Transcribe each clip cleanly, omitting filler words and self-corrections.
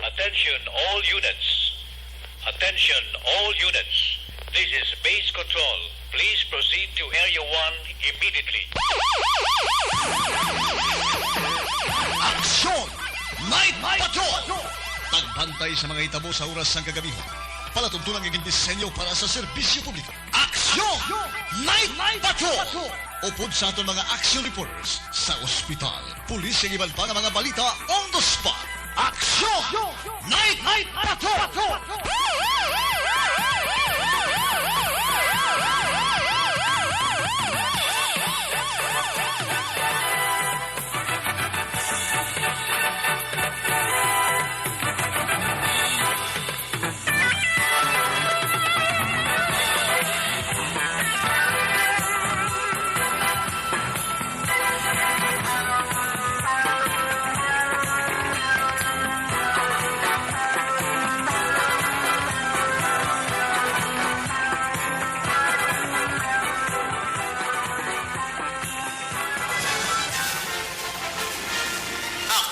Attention all units. Attention all units. This is base control. Please proceed to Area 1 immediately. Aksyon! Night Patrol! Tagbantay sa mga hitabo sa oras ng kagabihan. Palatuntunan ng disenyo para sa serbisyo publiko. Aksyon! Night Patrol! Upod sa aton mga action reporters sa ospital, pulis ang iban pa ng mga balita on the spot. Aksyon! Night Patrol!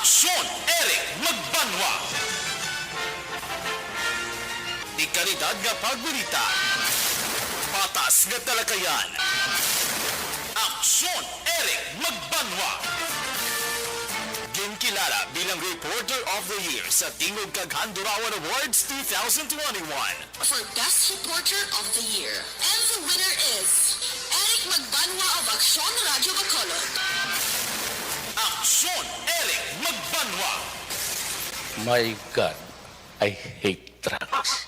Aksyon, Eric Magbanwa. Di kalidad nga pagbalita. Patas nga talakayan. Aksyon, Eric Magbanwa. Ginkilala bilang Reporter of the Year sa Tingog kag Handurawan Awards 2021. For Best Reporter of the Year. And the winner is Eric Magbanwa of Aksyon Radio Bacolod. Aksyon, Eric Magbanwa. My God, I hate drugs.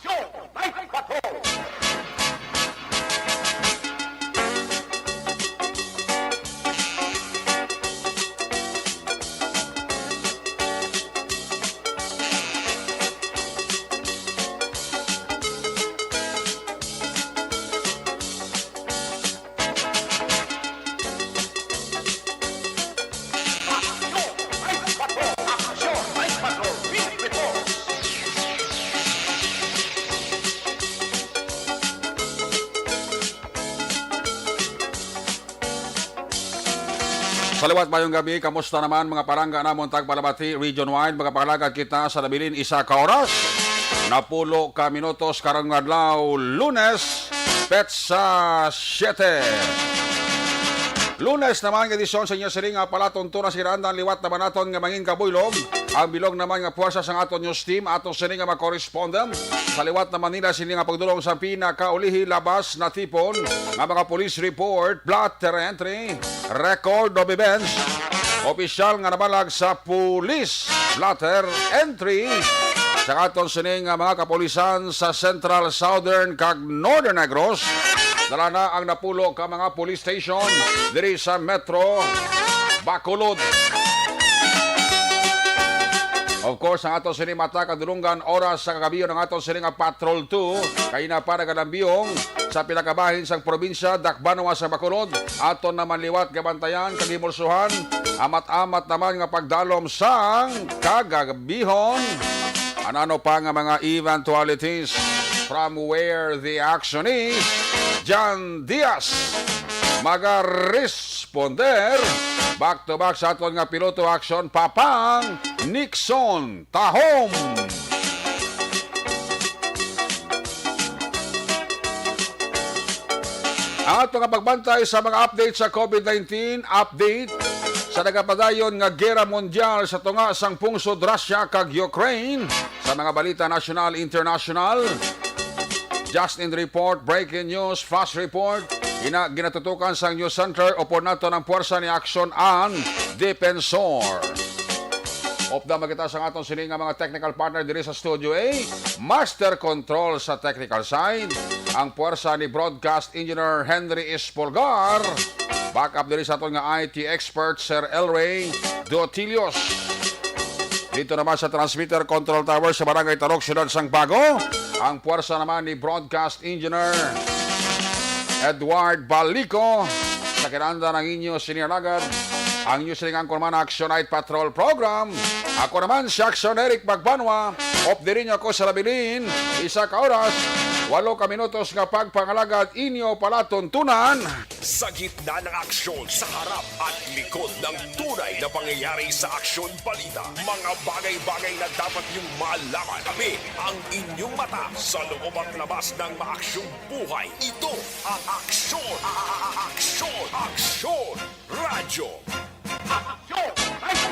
Salawat mayong gabi, kamusta naman mga parangga namon tagbalabati region wide, mga palagad kita sa nabilin isa ka oras. Napulo ka minutos karong adlaw Lunes, petsa 7. Lunes naman nga edisyon sa inyo siring nga palatuntunan si Randan liwat naman naton nga mangin kabuylog. Ang bilog naman nga puwersa sang aton news team aton siring nga makorespondent. Sa liwat naman nila sila nga pagdulong sa pinakaulihi labas na tipon nga mga police report, blotter entry, record of events, opisyal nga nabalag sa police blotter entry sa aton sining nga mga kapolisan sa Central, Southern kag Northern Negros. Dala na ang napulo ka mga police station diri sa Metro Bacolod. Of course, ang aton sining mata kadulungan oras sa kagabiyon ng aton sining Patrol 2 kay na para kadambiyong sa pinakabahin sang probinsya Dakbanwa sa Bacolod. Aton naman liwat gabantayan kagimulsuhan amat-amat naman nga pagdalom sang kagabihon. Ano pa nga mga eventualities from where the action is. John Diaz maga-responder back to back sa aton nga piloto action Papang Nixon Tahom. Ato nga pagbantay sa mga update sa COVID-19, update sa nagapadayon nga gera mondial sa tunga sang pungsod Russia kag Ukraine sa mga balita national, international. Just in the report, breaking news, flash report. Ginatutukan sa News Center upon nato ng puwersa ni Action ang Defensor. Opda magkita sa aton sining nga mga technical partner diri sa Studio A. Master Control sa technical side. Ang puwersa ni Broadcast Engineer Henry Espolgar. Backup diri sa aton nga IT expert Sir Elray Dotilios. Dito naman sa transmitter control tower sa Barangay Tarok, Siyudad Sang Bago. Ang puwersa naman ni Broadcast Engineer Edward Balico. Sa kinanda ng inyo siniragad ang News Ring Anchorman Action Night Patrol Program Ako naman si Action Eric Magbanwa. Off di rin ako sa labilin. 1 ka oras, 8 ka minutos nga pagpangalagad inyo palatuntunan. Sa gitna ng aksyon, sa harap at likod ng tunay na pangyayari sa Aksyon Balita. Mga bagay-bagay na dapat niyong malaman. Kami ang inyong mata sa loob at labas ng maaksyong buhay. Ito ang Aksyon! Aksyon! Aksyon! Radyo!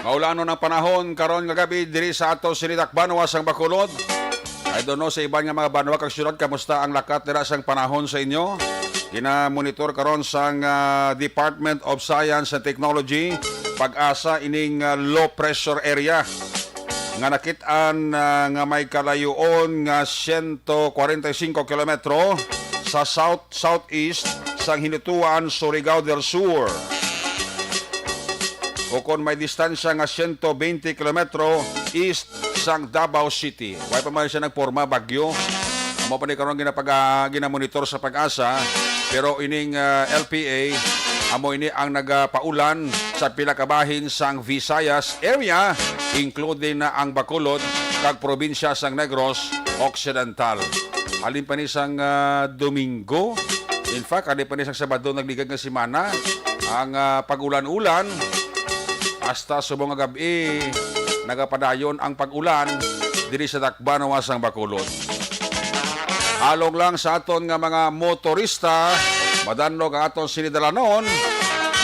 Maulano ng panahon karon nga gabi diri sa ato sinidak Banwa sang Bacolod. I don't know sa iban nga mga Banwa kag syudad kamusta ang lakat dira sang panahon sa inyo. Gina-monitor karon sang Department of Science and Technology pag-asa ining low pressure area nga nakit-an nga may kalayoon nga 145 kilometro sa southeast sang hinutuan Surigao del Sur. O kung may distansya nga 120 kilometro east sang Davao City. Why pa man siya nagporma bagyo. Amo pa ni karon ginamonitor sa pag-asa pero ining LPA amo ini ang nagapaulan sa pila ka bahin sang Visayas area including na ang Bacolod kag probinsya sang Negros Occidental. Alin pa ni sang Domingo. In fact, alin pa ni sang Sabado nagligad nga semana ang pag-ulan-ulan. Hasta subong nga gabi, nagapadayon ang pag-ulan diri sa Tacloban sang Bacolod. Halong lang sa aton nga mga motorista, madanlog ang aton sinidalanon,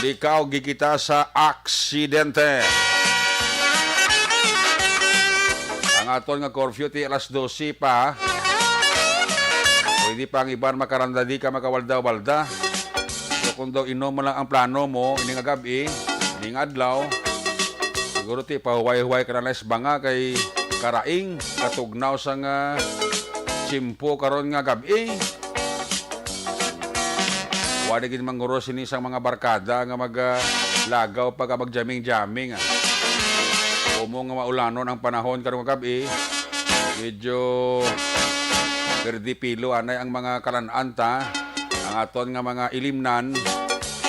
likaw gikita sa aksidente. Ang aton nga curfew ti alas 12 pa. Pwede pa ang iban makaranda di ka makawalda-walda. So kung daw inom mo lang ang plano mo, ini nga gabi, ini nga adlaw, siguro ti pahuway-huway ka na les banga kay karaing katugnaw sa nga simpo karon nga gabi. Wala gid manguros ini sang mga barkada nga maglagaw pag magjaming-jaming. Umo nga maulanon ang panahon karon nga gabi. Medyo pilo anay ang mga kalananta ang aton nga mga ilimnan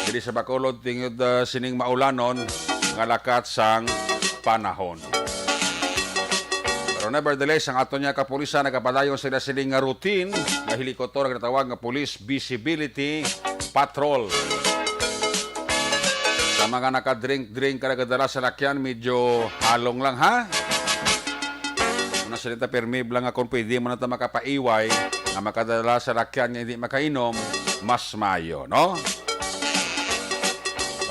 diri sa Bacolod tingod sining maulanon nga lakat sang panahon. Pero nevertheless, ang aton niya kapulisan nagapadayon sila sining nga routine nga helikopter nga tawag nga Police Visibility Patrol. Sa mga nakadrink-drink ka nagadala sa lakyan, medyo halong lang ha. Una salita permib lang nga kung pwede mo na ito makapaiway na makadala sa lakyan nga hindi makainom, mas mayo, no?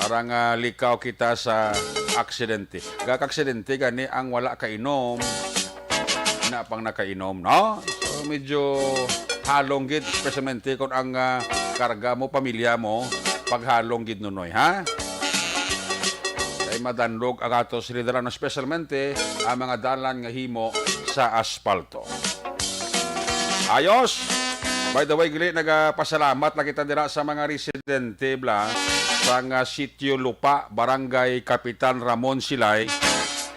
Parang likaw kita sa aksidente. Gak-aksidente gani ang wala kainom na pang nakainom, no? So medyo halong gid, especially kung ang karga mo, pamilya mo, paghalong gid nunoy, ha? Kay madanlog ang ato silidaran, especially ang mga dalan nga himo sa asfalto. Ayos! By the way, gili, nagpasalamat na kita dira sa mga residente bla sa Sitio Lupa, Barangay Kapitan Ramon Silay.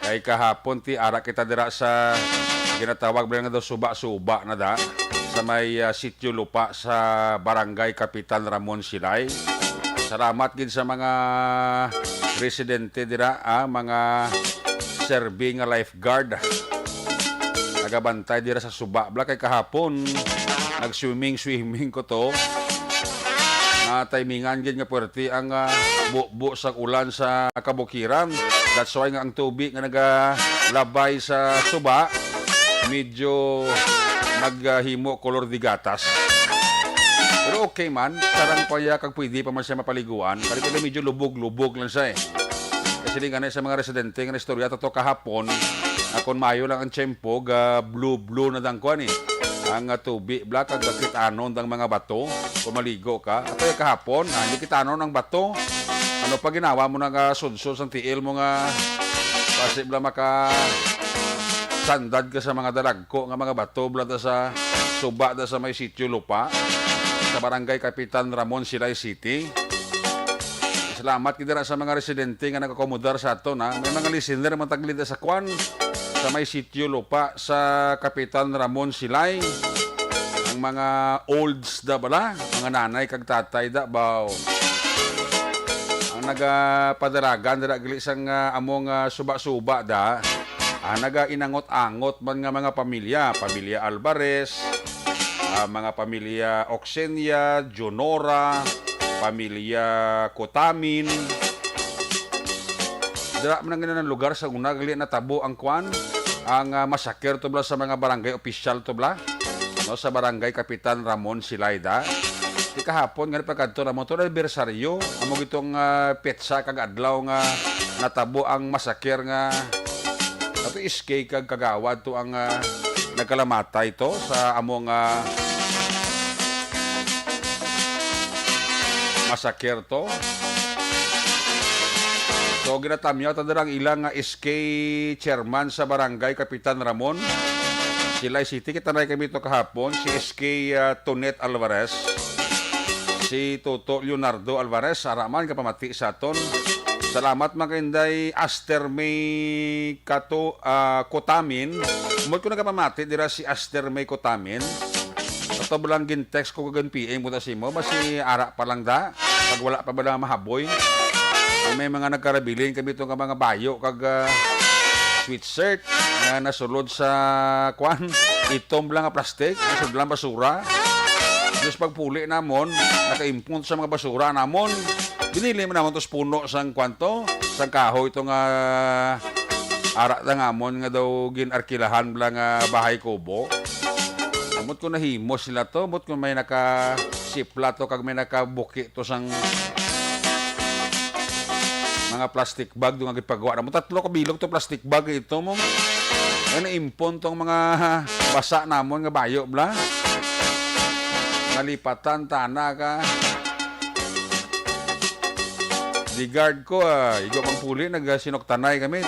Kay kahapon ti ara kita dira sa ginatawag bla nga daw suba-suba na da sa may Sitio Lupa sa Barangay Kapitan Ramon Silay. Salamat gid sa mga residente dira, mga serving lifeguard. Nagabantay dira sa suba bla kay kahapon nag-swimming ko to. Timingan gid nga puwerte ang buo sa ulan sa kabukiran. That's why nga ang tubig nga nagalabay sa suba medyo naghimo kolor di gatas. Pero okay man, sarang paya kag pwede pa man siya mapaliguan. Kaya medyo lubog-lubog lang siya eh. Kasi nga sa mga residente nga istorya to kahapon, akon mayo lang ang tiyempo, blue-blue na dangkuan eh. Ang tubig, black, kag kitanon ng mga bato, kung maligo ka. At kahapon, hindi kitanon ng bato. Ano pa ginawa mo na sudsod sa tiil mo nga, pasibla maka sandad ka sa mga dalagko nga mga bato, blada sa suba da sa may Sitio Lupa, sa Barangay Kapitan Ramon Silay City. Salamat kita sa mga residente nga nakakomodar sa ato na. May mga listener mataglida sa kwan sa may Sitio Lupa sa Kapitan Ramon Silay. Ang mga olds da bala, mga nanay kag tatay da baw. Ang nagapadaragan dira gali sang among suba-suba da. naga inangot-angot man nga mga pamilya Alvarez, mga pamilya Oxenia, Jonora, pamilya Cotamin. Dira man nga ng lugar sa unagali na tabo ang kwan, ang masaker to bla sa mga barangay official to bla, no, sa barangay Kapitan Ramon Silayda. Di kahapon nga pagkadto na mo to anibersaryo amo gitong petsa kag adlaw nga natabo ang masaker nga ato iskay kag kagawad to ang nagkalamatay to sa among masaker to. So ginatamyaw ta derang ilang SK chairman sa barangay Kapitan Ramon Silay City. Kita na kami to kahapon si SK Tonet Alvarez, si Toto Leonardo Alvarez, araman ka pamati sa aton. Salamat mga inday Aster May Cotamin. Mo ko nagapamati dira si Aster May Cotamin. Ato bilang gin-text ko kagan PM mo si mo basi ara pa lang da pag wala pa ba mahaboy. May mga nagkarabilin kami itong mga bayo kag sweatshirt na nasulod sa kwan itom lang nga plastic nasulod lang basura. Just pagpuli namon nakaimpun sa mga basura namon binili mo namon tos puno sang kwanto sang kahoy itong ara lang amon nga daw ginarkilahan lang bahay kubo. Amot ko nahimo sila to, amot ko may nakasipla to kag may nakabuki to sang mga plastic bag doon nga gipagawa na mo. 3 kabilog to plastic bag ito mo. Ano impon tong mga basa namon nga bayo bla. Nalipatan tana ka. Di guard ko igo pang puli nagsinoktanay kami.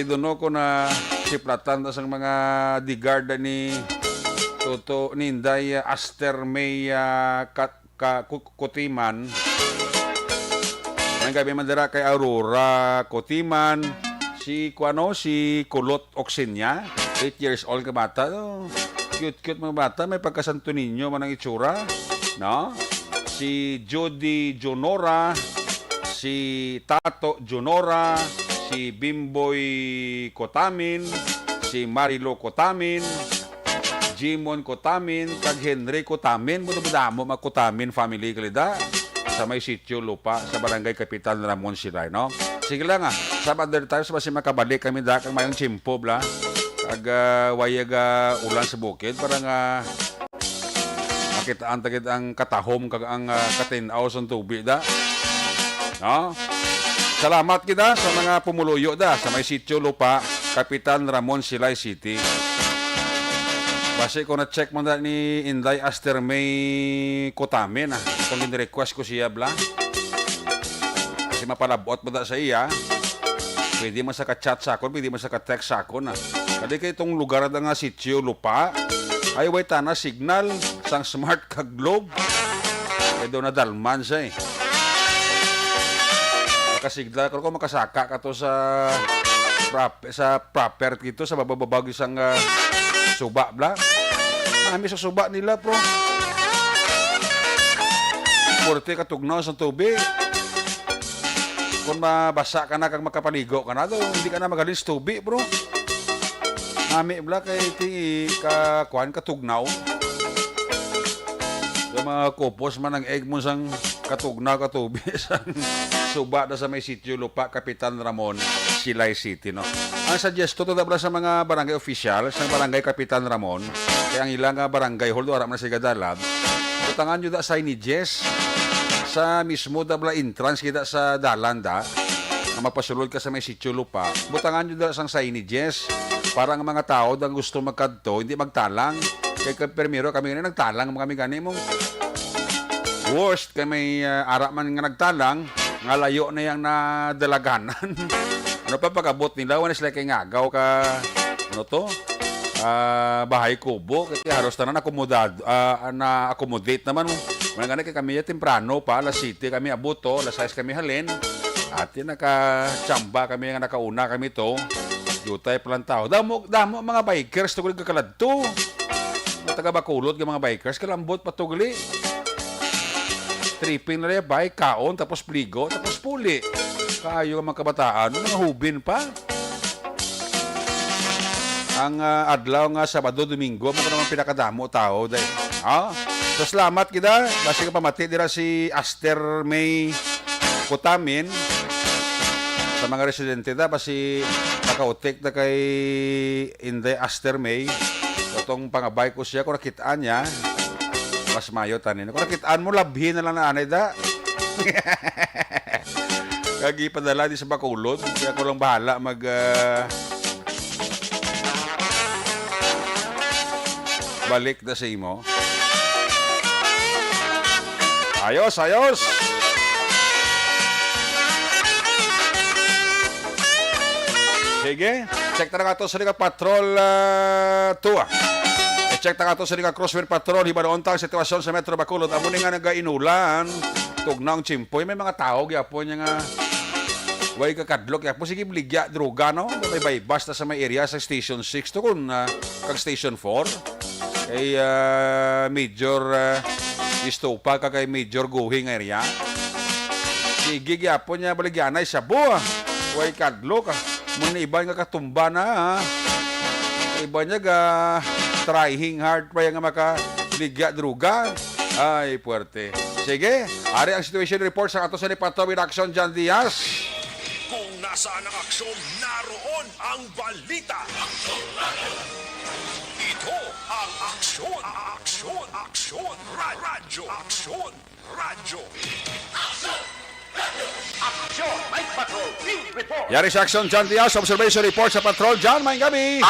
Dono ko na siplatan sa mga di guard ni Toto Ninday Aster May Kutiman. Ang gabi mandara kay Aurora Cotiman, si Kulot Oxenia, 8 years old ka bata. Oh, cute mga bata, may pagkasanto ninyo man ang itsura, no? Si Jody Jonora, si Tato Jonora, si Bimboy Cotamin, si Marilo Cotamin, Jimon Cotamin, kag Henry Cotamin, mo mga Cotamin family kalida. Sa may sitio lupa sa barangay Kapitan Ramon Silay, no? Sige lang sa other times basi makabalik kami da kang mayong chimpo bla kag wayag ulan sa bukid para nga makitaan tagid ang katahom kag ang katinaw sa tubig da, no? Salamat kita sa mga pumuluyo da sa may sitio lupa Kapitan Ramon Silay City. Basi ko na-check mo na ni Inday Aster May Cotamin. Itong request ko siya bla. Kasi mapalabot mo na sa iya. Pwede mo sa ka-chat sa akon, pwede mo sa ka-text sa akon. Kasi kaya itong lugar na nga sitio lupa, ay way tana signal sang smart kag globe. Kaya doon na dalman siya Makasignal ko makasaka ka to sa property ito, sa bababag isang suba bla. Nami sa suba nila bro. Porte katugnaw sa tubig. Kung mabasa ka na kag makapaligo ka na daw, hindi ka na magalis tubig bro. Nami bla kay ti kuan katugnaw. Yung mga kupos man ang egg mo sang katugnaw ka tubig sang suba na sa may sitio lupa Kapitan Ramon Silay City, no? Ang suggesto to dabla sa mga barangay official sa barangay Kapitan Ramon kaya ang ilang barangay hold ara man sa gadalab utangan nyo da signages sa mismo dabla entrance kita sa dalan da na mapasulod ka sa may sitio lupa butangan nyo da sang signages para ang mga tao dang gusto magkadto hindi magtalang kay permiro kami nga nagtalang kami gani mo worst kay may ara man nga nagtalang nga layo na yang nadalaganan. Ano pa pagabot nila wala sila kay ngagaw ka ano to bahay kubo kaya haros na na accommodate naman mga ganun kay kami temprano pa alas 7 kami abot to alas 6 kami halin at nakachamba kami nga nakauna kami to jutay palang tao damo mga bikers to kakalad to taga Bacolod mga bikers kalambot patugli tripping na rin bike kaon tapos pligo tapos puli kayo ang mga kabataan mga hubin pa Ang adlaw nga Sabado, Domingo, mo ko naman pinakadamo tao dahil. So salamat kita. Basi ka pamati dira si Aster May Kutamin sa mga residente da basi nakautik na kay Inday Aster May. Itong pangabay ko siya, kung nakitaan niya, mas mayo tanin. Kung nakitaan mo, labhin na lang na anay da. Kagi padala di sa Bacolod. Kaya ko lang bahala balik na sa imo. Ayos, ayos! Sige, check na nga ito sa Liga Patrol 2. I-check na nga ito sa Liga Crosswind Patrol. Iba noon tang sitwasyon sa Metro Bacolod. Amo nga nagainulan. Tugnang chimpoy. May mga tao. Yapon niya nga. Way kakadlok. Yapon sige bligya. Droga, no? May baybas na sa may area sa Station 6. To kung kag Station 4. Kay Major Istopa kay Major Guhing area. Sige, yapon niya baligyanay sa buha. Way kadlok. Muna iba nga katumba na, iba niya ga trying hard pa yung makaligya druga. Ay, puwerte. Sige, ari ang situation report sa ato sa Pato with Action John Diaz. Kung nasaan ang aksyon, naroon ang balita. Ito ang aksyon, aksyon, aksyon, radyo, aksyon, radyo. Yari sa Action John Diaz, observation report sa Patrol. John, may gabi.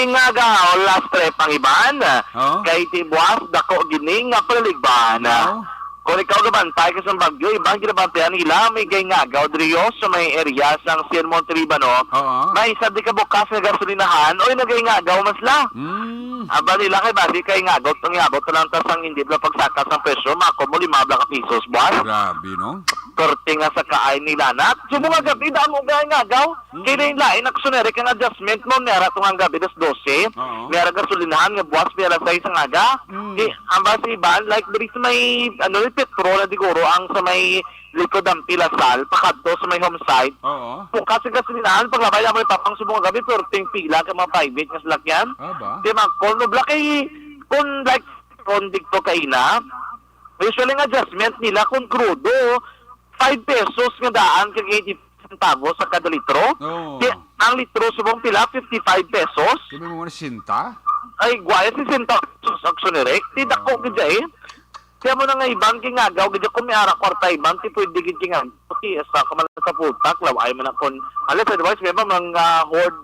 Ingagaw. Last trip ang iban. Oh. Kay Tibuas, dako gining nga paligban. Oh. Kung ikaw gabantay ka sa bagyo, ibang ginabantayan nila, may gay ngagaw, Drio, sa may area sang Sir Monteribano. Oo. May isa di ka bukas na gasolinahan, oy nagay ngagaw masla. Aba nila kay badi kay ngagaw, itong yabot lang tas ang hindi bla pagsakas ng presyo, mako mo 5 ka pesos, buwan. Grabe, no? Korte nga sa kaay ni Lanat. So mga gabi, daan mo gaya ngagaw. Kaya na yung lain, naksunere ka ng adjustment mo, nera itong gabi, das 12. Oo. Nera gasolinahan, nga buwas, nera sa isang aga. Ang base iban, like, there is may, petrol na diguro, ang sa may likod ang Pilasal, pakadto sa may home site. Oo. Kasi gasolinahan, paglabay na mo ipapang sa mga gabi, pero ting pila ka mga private nga salakyan. Aba. Di ba, kung nubla kay, kung like, kung dikto kay na, usually ang adjustment nila, kung crudo, 5 pesos nga daan kag 80 centavos sa kada litro. Oo. Ang litro subong pila 55 pesos. Sabi mo muna sinta? Ay guaya si centavos aksyonerek. Di dako gid eh. Kaya mo na nga ibang kingagaw gid kung may ara kwarta ibang ti pwede gid kingang. Okay, sa kaman sa putak law ay man kon. Alas advice may mga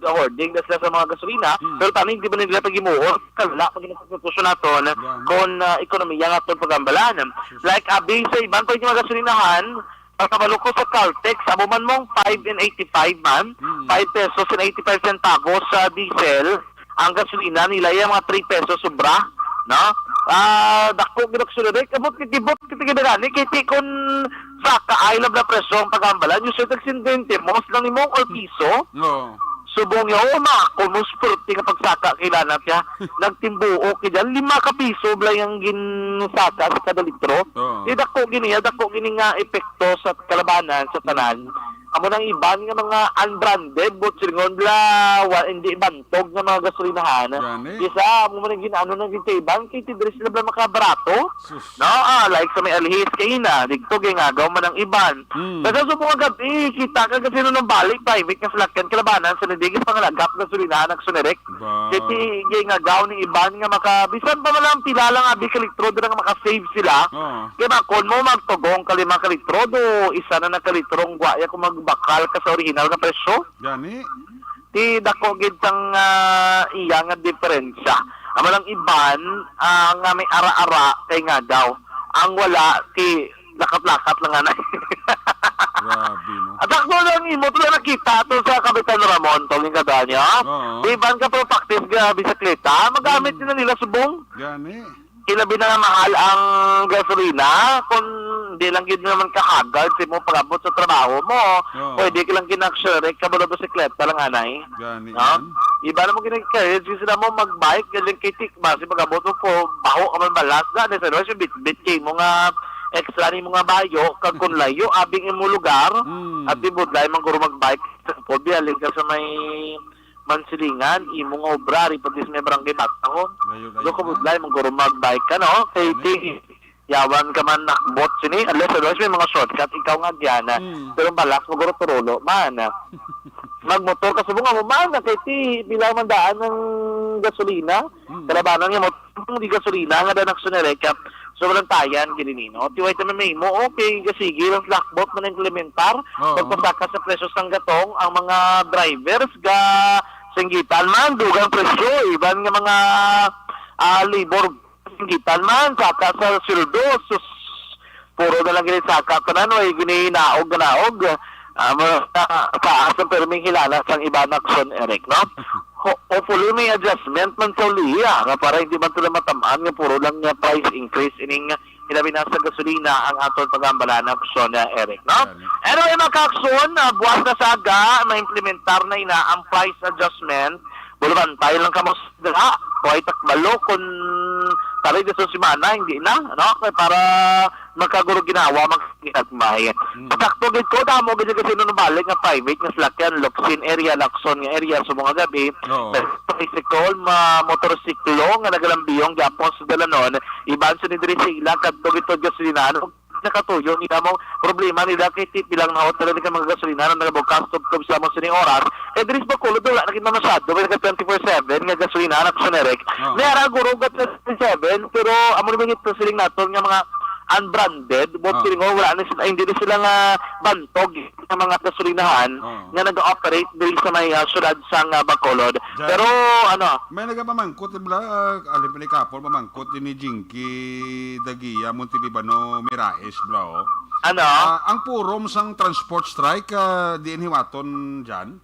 hoarding das sa mga gasolina. Pero tani di ba nila pagimuot? Kala pag ginasituasyon naton kon ekonomiya nga ton pagambalan. Like abi sa ibang pwede mga gasolinahan pagkabalo ko sa Caltex, abuman mong 5.85 man, 5 pesos and 85 centavos sa diesel, ang gasolina nila yung mga 3 pesos sobra, no? Dako ginagsulod, kabot kitigidagani, kiti kun sa kaaylam na presyo ang pagambalan, yung sa tagsindente, mos lang ni mong piso, Oo. subong yaw, kumuspurti nga pagsaka kailanat niya, nagtimbuo kaya 5 ka piso bla yung ginsaka sa kada litro. Oo. Dako gini nga epekto sa kalabanan sa tanan. Amo nang iban nga mga unbranded but silingon bla hindi bantog nga mga gasolinahan. Gani. Isa mo man ginano nang gitibang kay tidres na bla makabarato. Sus. No, like sa may alihis kay ina, dito kay nga gaw man ang iban. Kasi sa mga gabi kita ka kasi nung balik private nga salakyan kalabanan sa nadigis pangalagap gasolinahan nagsunerek. Ba. Kiti nga gaw ni iban nga makabisan pa man lang pila lang abi ka litro do nga maka-save sila. Oo. Kaya ba, kung mo magtugong ka 5 ka litro do, isa na nakalitrong guaya kung magbakal ka sa original na presyo. Gani. Ti dako gid sang iya nga diferensya. Amo lang iban nga may ara-ara kay nga daw. Ang wala ti lakat-lakat lang anay. Grabe, no? At ako lang imo to nakita to sa Kapitan Ramon tolong kada niya. Oo. Iban ka pro practice ga bisikleta, magamit din nila subong. Gani. Ilabi na mahal ang gasolina kung hindi lang gid naman kahagard si mo pagabot sa trabaho mo. Oo. Pwede ka lang kinakshare ka ba bisikleta lang anay. Gani. No? Iba na mo ginag-encourage sila mo mag-bike galing kitik ba si pagabot mo po baho ka man balas na sa no bit kay mo nga extra ni mga bayo kag kun layo abing imo lugar at ibudlay man guro mag-bike po bialing ka sa may mansilingan, imong obra, ripatis may barangay Batahon. Layo-layo Do kabudlay, maguro magbike ka, no? Kay yawan ka man nakbot sini, unless otherwise may mga shortcut, ikaw nga diyan. Pero balak, maguro turulo, man. Magmotor ka subong mo, man, kay ti, bilang mandaan ng gasolina, kalabanan nga mo, di gasolina, nga da naksunereka, sobrang tayan, gininino. Tiway tayo may mo, okay, sige, lang lakbot man implementar, pagpasaka sa presyos ng gatong, ang mga drivers, singgitan man, dugang presyo, iban nga mga labor, singgitan man, saka sa sildo, sus, puro na lang ginit saka, tanan, ay gininaog, paas ang perming hilala sang iba nakson, Eric, no? Hopefully may adjustment man sa liya nga para hindi man sila matamaan nga puro lang nga price increase ining ilabi na sa gasolina ang atol pagambala na aksyon na Eric, no? Anyway, mga kakson, buwas na saga, ma-implementar na ina ang price adjustment. Buluman tayo lang kamos dira, kuhay takbalo kung taray sa simana, hindi na, no? Para magkaguro ginawa, magkagmay. Sakto gid ko, damo gid kasi nung balik nga private nga salakyan, Locsin area, Lacson nga area, sa mga gabi, tricycle, motorsiklo, nga nagalambiyong, Japon sa dalanon, iban sa nidiri sila, kadto gito gasolinano, nakatuyo, nila mo problema nila kay tip bilang na hotel ka mga gasolina na nagabukas stop sa mo sining oras eh diris ba kulo wala na kita masyado may naka 24/7 nga gasolina na sa nerek nera guro gat 7 pero amo ni bingit siling naton nga mga unbranded but kiring wala na sila hindi na sila nga bantog sa mga gasolinahan nga nag-operate diri sa may syudad sang Bacolod pero ano may nagapamangkot bla alipili kapol pamangkot ni Jinky Dagia Montelibano Miraes bla ano ang purom sang transport strike diin hiwaton diyan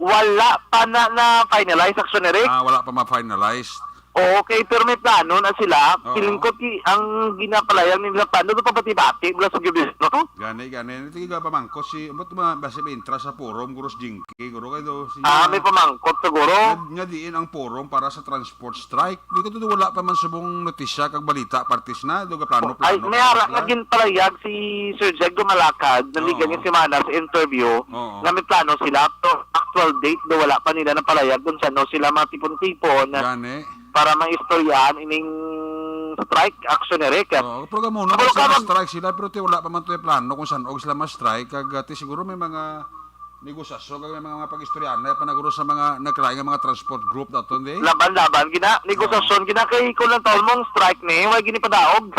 wala pa na finalize action Eric wala pa ma-finalize. Okay, pero may plano na sila. Piling ko ang ginapalayang nila plano pa bati-bati mula sa gobyerno. Gani. Ito yung pamangkot si... Ba't basi may intra sa forum, guros Jinky, guro kayo. May pamangkot siguro. Nga diin ang forum para sa transport strike. Di ko ito wala pa man subong notisya kag balita, partis na. Doon plano. Ay, may harap na ginpalayag si Sir Jag Dumalakad, naligan niya si Mana sa interview, na may plano sila. So, actual date, do wala pa nila na palayag kung saan sila matipon-tipon. Gani. Para maistoryahan ining strike action ni Rick. Programo na sa strike sila pero wala pa man to plano kung saan og sila ma-strike kag siguro may mga negosasyon kag may mga pag-istoryahan na panaguro sa mga nagkalain nga mga transport group daton di. Laban gina negosasyon gina kay kun lang taon mong strike ni way gini padaog.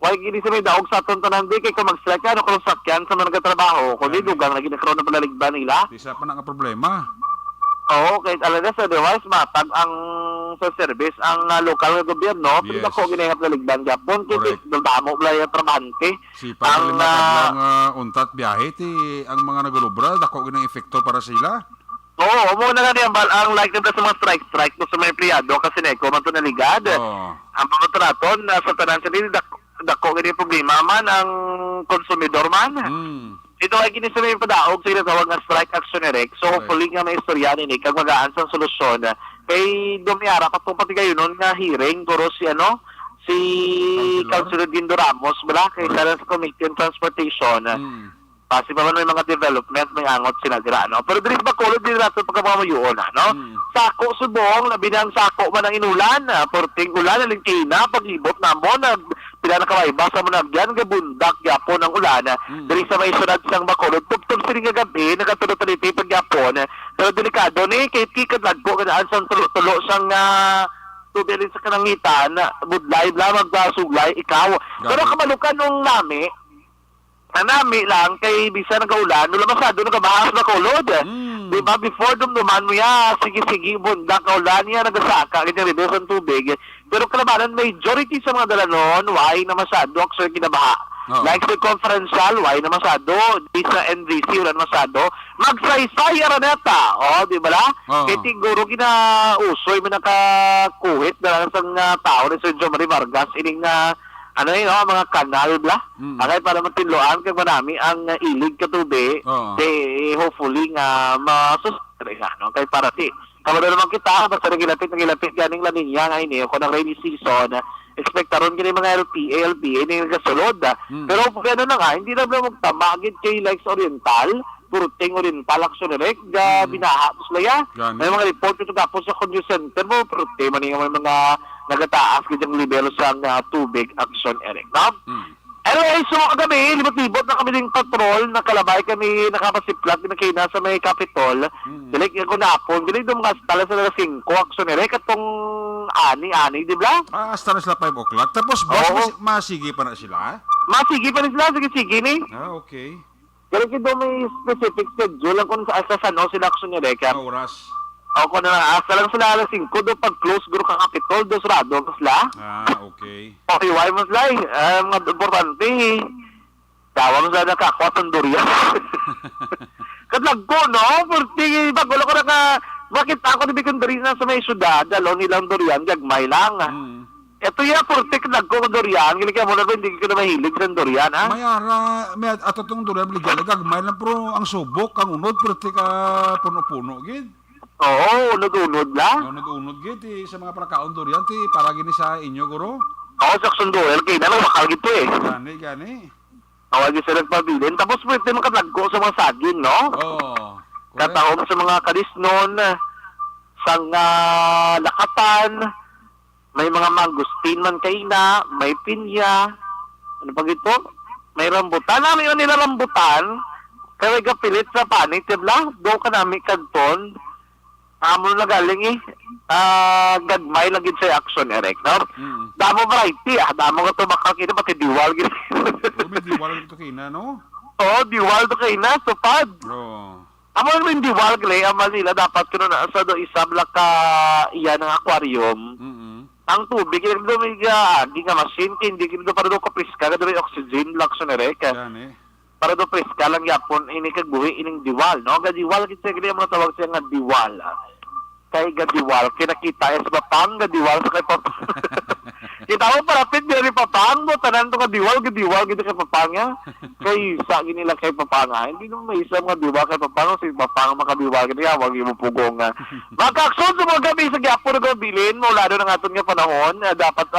Way gini sa may daog sa aton tanan di kay kung mag-strike ano kung sakyan sa mga nagatrabaho kundi dugang lagi na karon na palaligban nila. Di sa pa nga problema. Oo, kahit alaga sa otherwise, matag ang sa service ang lokal na gobyerno, pero ako ginahap na ligban Japon, kasi damo pala yung trabante. Sipa ang lang untat biyahe, ang mga nagulubra, dako ginang efekto para sila. Oo, muna nga niyan, ang like nila sa mga strike no, sa mga empleyado, kasi neko, man ito naligad. Ang pamatraton, sa tanan sa nila, dako ginang problema man, ang konsumidor man. Ito ay ginisumay padaog sa tinatawag nga strike action Eric. So hopefully nga may istorya ni kag magaan sa solusyon. Kay dumiara patong pati kayo nun nga hearing guro si Councilor Dindo Ramos bala kay sa Committee on Transportation. Kasi pa man may mga development may angot sinadira no. Pero diri ba kulo din nato pagkamamuyon no. Sako subong labi nang sako man ang inulan, porting ulan lingkina paglibot namon pila na kaway basa mo na diyan nga bundak gyapon ang ulan diri sa may syudad sang Bacolod tubtob sini nga gabi nagatulot-tuliti pag gyapon pero delikado ni kay tikad lagpo kanaan sang tulo sang tubig sa kanangitan budlay bla magsuglay ikaw pero kamalukan nung nami lang kay bisa nagaulan wala masyado nagabahas na kulod diba before dumduman mo ya sige bundak kaulan niya nagasaka ganyan reduce ang tubig pero kalabanan majority sa mga dalanon why na masyado actually kinabaha like sa conferential why na masyado di sa NVC wala na masyado magsaysay araneta di ba la kaya tiguro usoy mo nakakuhit na sang tao ni Sir John Marie Vargas ining mga kanal bla kaya para matinloan kag marami ang ilig katubi hopefully nga masustre no kay para kamado naman kita basta nagilapit ganing laninya nga ini ko ng rainy season expectaron gini mga LPA ini nagasulod pero ano na nga hindi na magtamagid kay Lakes Oriental Purting Oriental Action Erek, binaha to sila ya. Gani. May mga report ito tapos sa Conyo Center mo, Purte, maninga may mga nagataas kanyang libelo sa tubig Action Erek. No? Anyway, so kagabi, libot-libot na kami ng patrol, nakalabay kami, nakapasiplat, kayo nasa may Capitol. Dilik ko na po, dilik doon mga tala sa 5, Action Erek, atong ani, di ba? Hasta na sila 5 o'clock. Tapos, boss, masige pa na sila? Masige pa rin sila, sige ni. Okay. Pero kito may specific schedule lang kung sa sano sila Action Erek. Oras. O kung asa lang sila alas 5 do pag close guro ka Capitol do sarado mo sila. Okay. Okay, why mo sila mga importante. Tawag sa nakakwatan durian. Kadlag ko no, porque bagulo ko na ka bakit ako ni bikin durian sa may syudad, dalo nilang durian gagmay lang. Ito ya porque kadlag ko durian, gili ka mo na hindi ko na mahilig sa durian ha. Mayara, may atotong durian ligay gagmay lang pero ang subok, ang unod pero ka puno-puno gid. Oo, unod-unod lang. Unod-unod gid sa mga prakaon durian ti para gini sa inyo guro. Oo, sa Sundoel kay na lang makal gito eh. Gani. Awag sila nagpabilin. Tapos pwede makatagko sa mga saging, no? Oh. Kataom sa mga kadisnon, sang lakatan, may mga mangustin man kaina, may pinya, ano pa ito? May rambutan. Ano yun nila rambutan? Kaya kapilit sa panit, yabla, do ka namin kagton. Amo na galing gagmay lang gid sa Action Erek, no? Damo variety, damo ka to makakita pati diwal gid. May diwal ito kina, no? Oo, diwal to kay na, supad. Oo. Amo naman diwal gile, amal nila dapat kuno na sa do isab la ka iyan ng aquarium. Ang tubig hindi do may agi nga machine, hindi do para do ka priska, do may oxygen Action Erek. Gani. Para do priska lang yapon ini kagbuhi ining diwal, no? Ga diwal gid sa gili mo tawag siya nga diwal. Kay gadiwal, kinakita es bapang gadiwal sa kay papang. Kita mo parapit diri papang mo tanan to gadiwal gid kay papang ya. Kay sa nila kay papang. Hindi naman may isa mga diwal kay papang si papang makadiwal gid ya wag mo pugong. Makaakson sa mga gabi sa gyapon nga bilin mo lalo na aton nga panahon dapat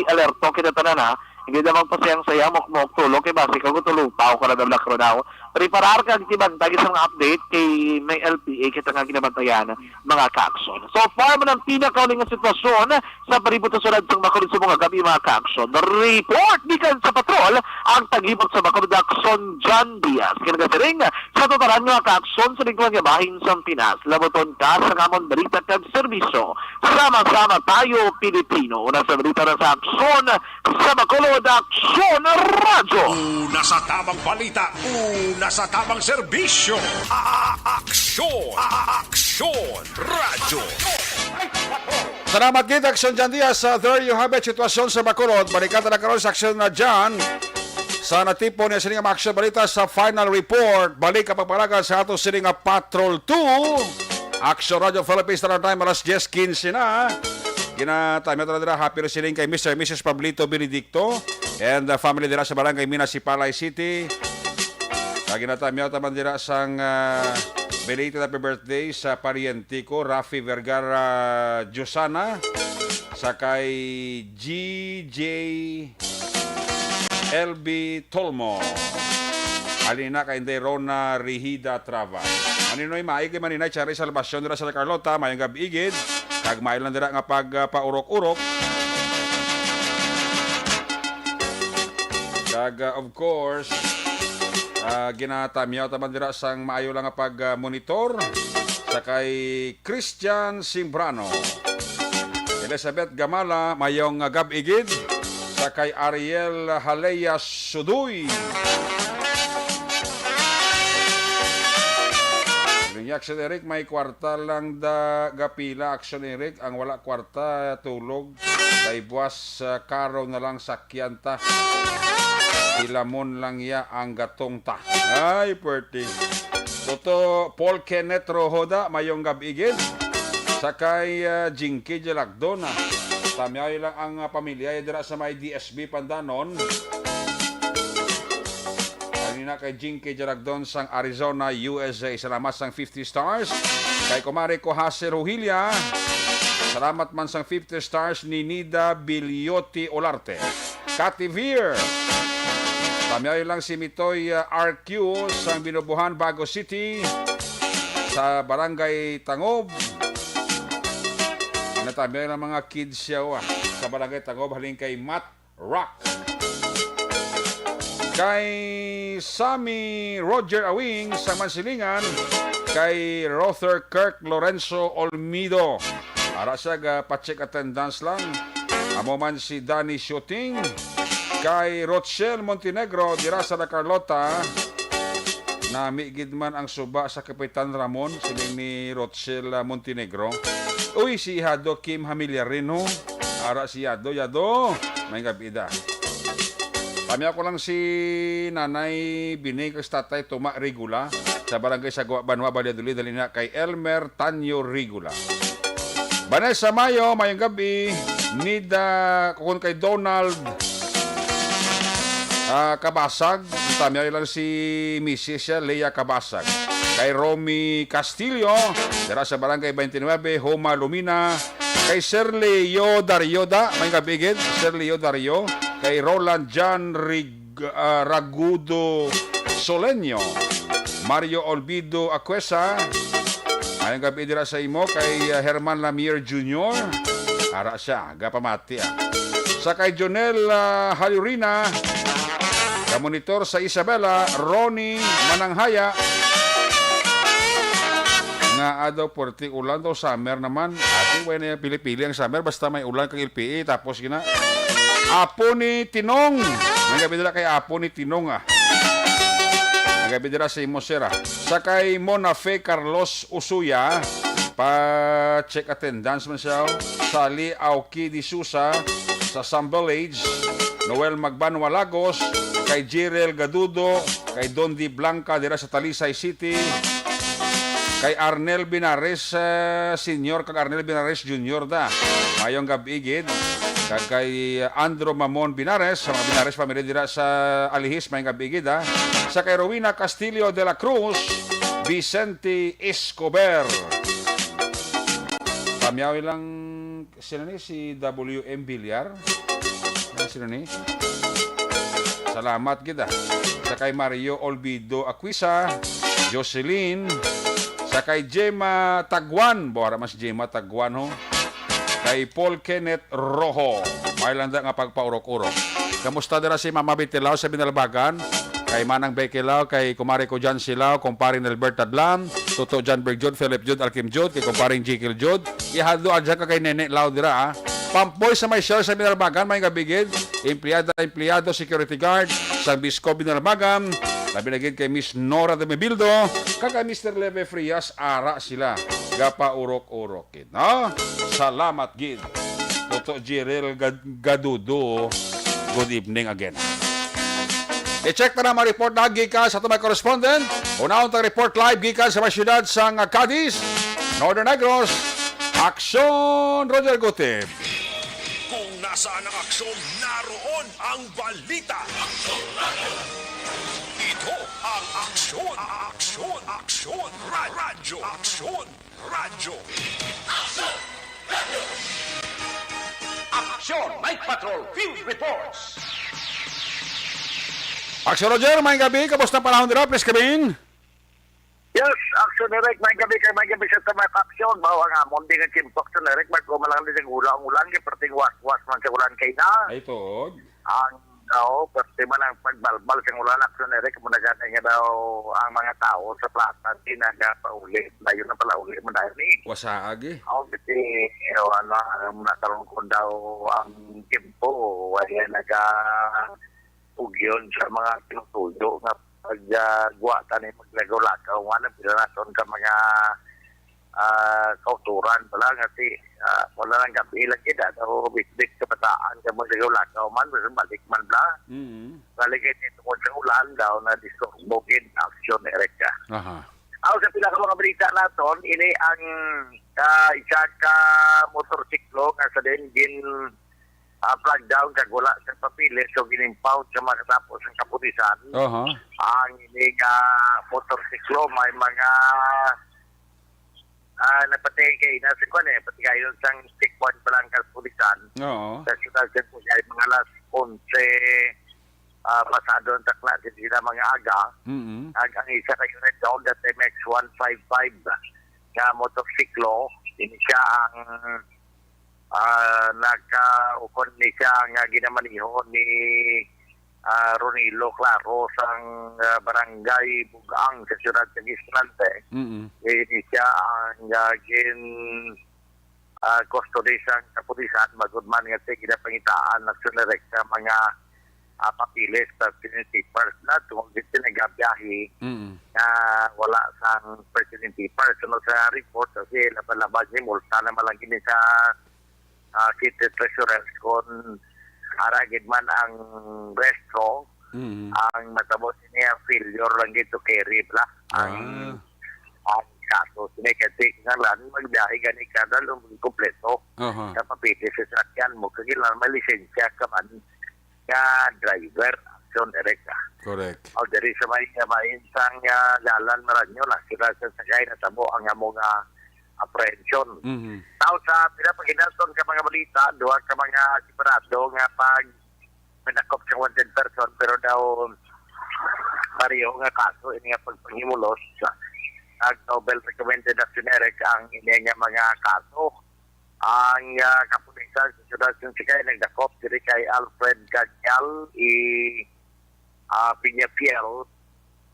alerto kita tanan ha. Hindi naman pasayang-saya mok tulog kay base kag tulog tao ka na black ro daw. Preparar ka gitibantay sa mga update kay may LPA kita nga ginabantayan mga ka-action. So far man ang pinakauling nga sitwasyon sa palibot sa sulad sa Bacolod sa mga gabi mga ka-action. Report gikan sa patrol ang taglibot sa Bacolod Action John Diaz. Kinagasiring sa totalan nga ka-action sa lingkod nga bahin sa Pinas. Laboton ka sa kamon balita kag serbisyo. Sama-sama tayo Pilipino. Una sa balita na sa aksyon sa Bacolod Action Radyo. Una sa tamang balita, una sa tamang serbisyo. Aksyon Radyo. Salamat gid Action Jan Diaz. There you have it, sitwasyon sa Bacolod. Balikan na karon sa Action na Jan. Sa natipon niya sining action balita sa final report. Balik kapag palagan sa ato sining Patrol 2. Action Radio Philippines Standard Time alas 10:15 na. Ginatime na dira happy sining kay Mr. and Mrs. Pablito Benedicto and the family dira sa barangay Minasipalay City. Ginatime taman dira sang belated happy birthday sa pariente ko Rafi Vergara Josana sa kay GJ LB Tolmo. Alina kay Rona Rihida Trava. Maninoy maigi maninay Charis Salvacion dira sa Carlota mayong gabi igid kag mailan dira nga pagpaurok-urok. Kag of course ginatamyaw taman dira sang maayo lang nga pag-monitor sa kay Christian Simbrano. Elizabeth Gamala mayong gab-igid sa kay Ariel Haleya Suduy. Action Eric may kwarta lang da gapila Action Eric ang wala kwarta tulog kay buwas karaw na lang sakyan ta. Ilamon lang ya ang gatong ta. Ay, perti. Toto Paul Kenneth Rohoda, mayong gabigid. Sakay Jinky Jalagdona. Tamyay lang ang pamilya dira sa may DSB Pandanon. Kanina kay Jinky Jalagdon sang Arizona, USA. Salamat sang 50 stars. Kay Kumari Kohase Rohilia. Salamat man sang 50 stars ni Nida Biliotti Olarte. Cathy Veer. Pamiyayo lang si Mitoy RQ sa Binubuhan, Bago City sa Barangay Tangob. Natamiyayo ng mga kids siya sa Barangay Tangob halin kay Matt Rock. Kay Sammy Roger Awing sa Mansilingan, kay Rother Kirk Lorenzo Olmido. Para siya pa-check attendance lang. Amo man si Danny Shooting. Kay Rochelle Montenegro, dira sa La Carlota, na miigid man ang suba sa Kapitan Ramon, sining ni Rochelle Montenegro. Uy, si Hado Kim Hamilyarino. Ara si Yado, may gabida. Kami ako lang si Nanay Binig kay Tatay Tuma Rigula sa Barangay Sagwa, Banwa, Valladolid, dali na kay Elmer Tanyo Rigula. Vanessa Mayo, mayong gabi. Nida, kung kay Donald Kabasag. Tamiyaw lang si Mrs. Leia Kabasag. Kay Romy Castillo, dira sa Barangay 29, Homa Lumina. Kay Shirley Yodaryoda, may kabigid, Shirley Yodaryo. Kay Roland John Ragudo Solenyo. Mario Olvido Acuesa. May gabi dira sa imo. Kay Herman Lamier Jr. Ara siya, gapamati. Sa kay Jonel Halurina. Monitor sa Isabela, Ronnie Mananghaya. Nga adaw porti ulan daw summer naman. Ati way na pili-pili ang summer basta may ulan kang LPE tapos gina. Apo ni Tinong. Nagabi dira kay Apo ni Tinong Nagabi dira sa Imosera. Sa kay Monafe Carlos Usuya, pa check attendance man siya. Sali Auki Di Susa sa Sambal Age. Noel Magbanwa Lagos, kay Jirel Gadudo, kay Dondi Blanca dira sa Talisay City, kay Arnel Binares Senior, kag Arnel Binares Junior da. Mayong gabigid, kay Andro Mamon Binares, sa mga Binares family dira sa Alihis, mayong gabigid sa kay Rowena Castillo de la Cruz, Vicente Escobar. Pamyaw lang sila ni si WM Villar. Sino ni? Salamat kita. Sa kay Mario Olvido Aquisa, Jocelyn, sa kay Gemma Tagwan, bora mas Gemma Tagwan ho. Kay Paul Kenneth Rojo, may landa nga pagpaurok-urok. Kamusta dira si Mama Bitilaw sa Binalbagan? Kay Manang Bekelao, kay Kumari ko Jan Silao, kumparing Albert Adlam, Toto John Bergjod, Philip Jod, Alkim Jod, kay kumparing Jekyll Jod. Ihado adya ka kay Nene Lao dira Pampoy sa may shell sa Binalbagan, may gabigid. Empleyado, security guard, sa Bisco Binalbagan. Labi nagid kay Miss Nora de Mebildo, kag Mr. Leve Frias, ara sila. Gapa urok-urok kid. No? Salamat gid. Toto Jirel Gadudo, good evening again. I-check na naman report na gikan sa tumay correspondent. Unahon tang report live gikan sa mga syudad sa Cadiz, Northern Negros. Aksyon, Roger Gutib. Kung nasaan ang aksyon, naroon ang balita. Ito ang aksyon, radyo. Action! Night Patrol Field Reports! Aksyon, Roger, may gabi. Kamusta panahon dira? Please come in. Yes, action direct, may gabi sa tamay aksyon. Bawa nga, mundi nga Kim Action direct, may kumalang din ulang-ulan, kaya perting was-was man sa ulan kay na. Ay, tod. Perti man ang pagbalbal sa ulan action direct, muna gana nga daw ang mga tao sa plaza, tinagapauli. Dayon na pala uli mo dahil ni. Wasaag eh. Kasi, nakaroon ko daw ang Kimpo, wala ugyon sa mga tinutuyo nga pagguwatan ni maglagaw-lagaw nga na pinanason ka mga kauturan pala kasi wala nang gabi lang kita o big kabataan ka maglagaw-lagaw man balik man bla balik ito tungkol sa ulan daw na diskobogin action erek ka sa pila ka mga balita naton ini ang isa ka motorsiklo nga sa din flag down kag wala sa papilis so ginimpound sa mga katapos ng kapulisan. Ang ining motorsiklo may mga napatigay na sa kwan pati kayo sang checkpoint pa lang kapulisan. Sa siyudad po ay mga alas 11 pasado ang takla sila mga aga. Ang isa ka unit daw that MX-155 nga motosiklo, ini siya ang nagkaukon ni siya nga ginamaniho ni Ronilo Claro sang barangay Bugang sa siyudad ng Islante. Ini siya ang custody sang kapulisan magudman nga sa ginapangitaan nagsunerek sa mga papilis sa community park na tungkol dito nagabiyahe na wala sang community park. Sunod sa report kasi laban-laban ni multa na malagi ni sa city treasurers kung aragid man ang restro ang matapos niya failure lang dito carry bla ang kaso sinekati nga lang magbiyahe gani kada lumang kompleto sa papilis sa sakyan mo kagilan may lisensya ka man nga driver action direkta. Correct. O diri sa may insang dalan maranyo na sila sa sagay na tabo ang among apprehension. Tao sa pinapaginalton ka mga balita, duha ka mga separado nga pag manakop sa wanted person pero daw pareho nga kaso ini nga pagpangimulos ang Nobel recommended na generic ang ini nga mga kaso. Ang kapulisan sa siyudad ng Sikay nagdakop diri kay Alfred Ganyal Piñafiel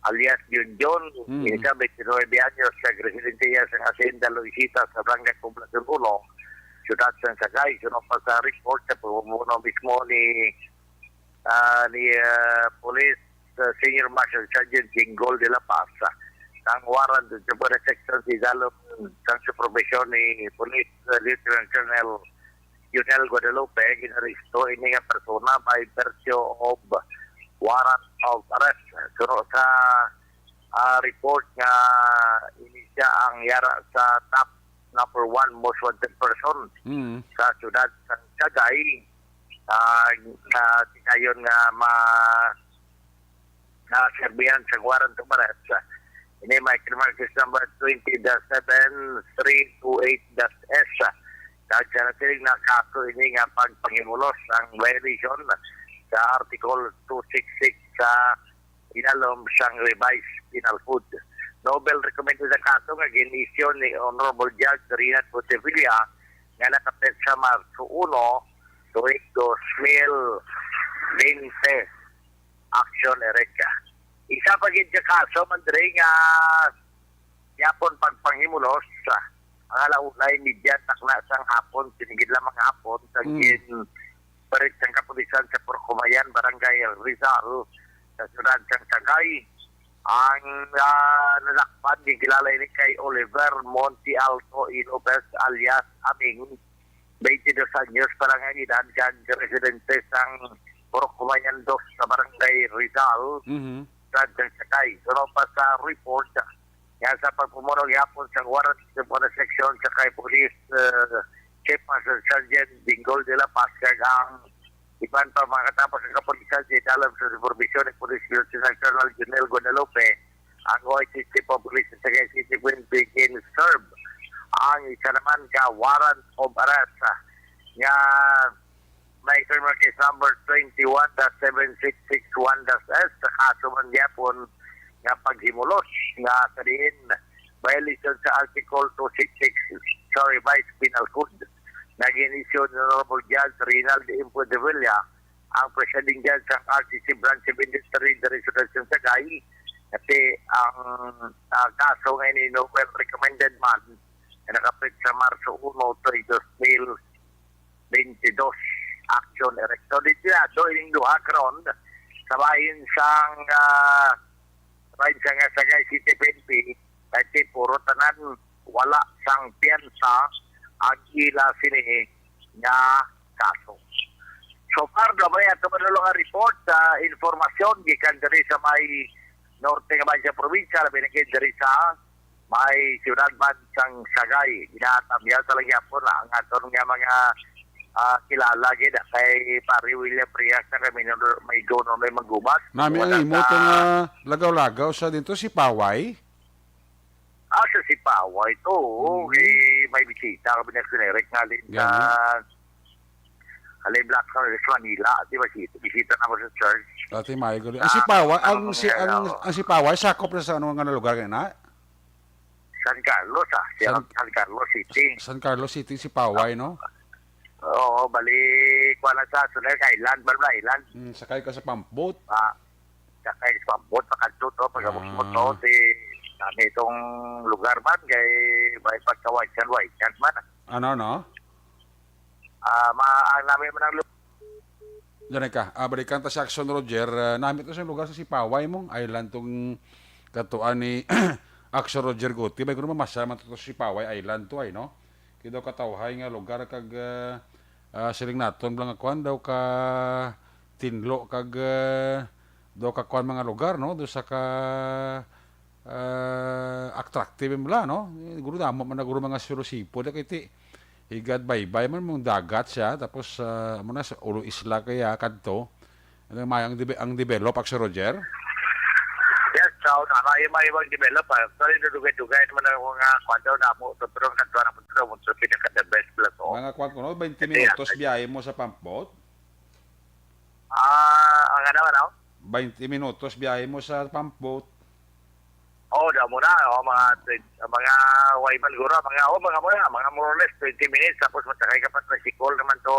alias Junjon, isa 29 anyos sa residensya sa Hacienda Luisita sa Barangay Poblacion 1, siyudad ng Sagay. Sunod pa sa report sa pumuno mismo ni Police Senior Marshal Sergeant Jinggol de la Paz ang warrant sa Buena Section si Dalom sang supervision ni Police Lieutenant Colonel Junel Guadalupe ginaristo ini nga persona by virtue of warrant of arrest. Sunod sa report nga ini siya ang yara sa top number 1 most wanted person sa siyudad ng Sagay. Tinayon nga serbihan sa warrant of arrest. Ini may criminal case number 20-7328-S. Kagsanatiling na kaso ini nga pagpangimulos ang violation sa Article 266 sa inalom sang revised penal code. Nobel recommended ang kaso nga ginisyon ni Honorable Judge Rinat Botevilla nga nakapit sa Marso 1 tuwing 2020 action ereka. Isa pa gid sa kaso mandre nga yapon pagpanghimulos ang alaunay media takna sang hapon tinigid lamang hapon sa parit sang kapulisan sa Porcomayan Barangay Rizal sa siyudad sang Sagay. Ang nalakpan gigilala ini kay Oliver Monte Alto Inobes alias Aming 22 anyos pa lang ang edad kag residente sang Porcomayan 2 sa Barangay Rizal. Sa Sagay. Sunod pa sa report nga sa pagpumunog yapon sa warrant sa Buena Section sa kay Police Chief Master Sergeant Jinggol de la Paz kag ang iban pa mga katapos ng kapulisan sa dalam sa supervision ng Police Lieutenant Colonel Junel Guadalupe ang OIC Chief of Police sa Sagay City when begin serve ang isa naman ka warrant of arrest nga may criminal case number 21-7661-S sa kaso man yapon nga paghimulos nga sa diin violation sa Article 266 sa revised penal code. Nag-inisyo ni Honorable Judge Rinaldo Impo de Villa ang presiding judge ng RTC Branch of Industry sa Residensya Sagay kasi ang kaso nga ni Nobel recommended man na nakapit sa Marso 1 2022 action erecto dito doing duha karon sa bahin sang Sagay City PNP kasi puro tanan wala sang piyansa ang ila sini nga kaso. So far gabay ato manulong nga report sa informasyon gikan diri sa may norte nga bahin sa probinsya labi na diri sa may siyudad man sang Sagay. Ginatamyaw talaga po na ang aton nga mga kilala gid kay Pari William Prias na kami may dono may maggubat. Nami ang imoto nga lagaw-lagaw sa dito si Paway. Sa si Paway to, may bisita kami na sinerek nga din sa Alay Black Forest, Manila. Di ba bisita na mo sa church. Dati Mayo gali. Ang Sipaway, ang Sipaway sakop na sa ano nga lugar na? San Carlos, San Carlos City. San Carlos City, Sipaway, no? Oo, bali, kuha na sa Sunay Island, Balbla Island. Sakay ka sa pump-boat. Sakay sa pambot, pakanto to, pagkabot to, kami itong lugar man, kay may pagka-white man. Ano, no? Ang namin man ang lugar. Diyan ka, balikan ta sa Action Roger, namit na sa lugar sa Sipaway mong island tong katuan ni Action Roger Guti. May kuno masama to sa Sipaway Island to ay, no? Kidaw katawhay nga lugar kag siling naton lang akuan daw ka tinlo kag daw ka kuan mga lugar, no? Do sa ka attractive mula, no? Guro damo man guro mga sirusipo da kiti higad baybay man mong dagat siya tapos mo na sa ulo isla kaya kadto ang develop Action Roger. Yes, so may develop. Sorry, dugay-dugay naman ang mga kwandaw na mo. Pero nagtuwa na mo sa pinaka-the best plus. Mga kwan ko, no? 20 minutos biyahe mo sa pump boat? Ang ano, 20 minutos biyahe mo sa pump boat? Daw muna. Mga waiman guro. Mga more or less 20 minutes. Tapos matakay ka pa tricycle naman to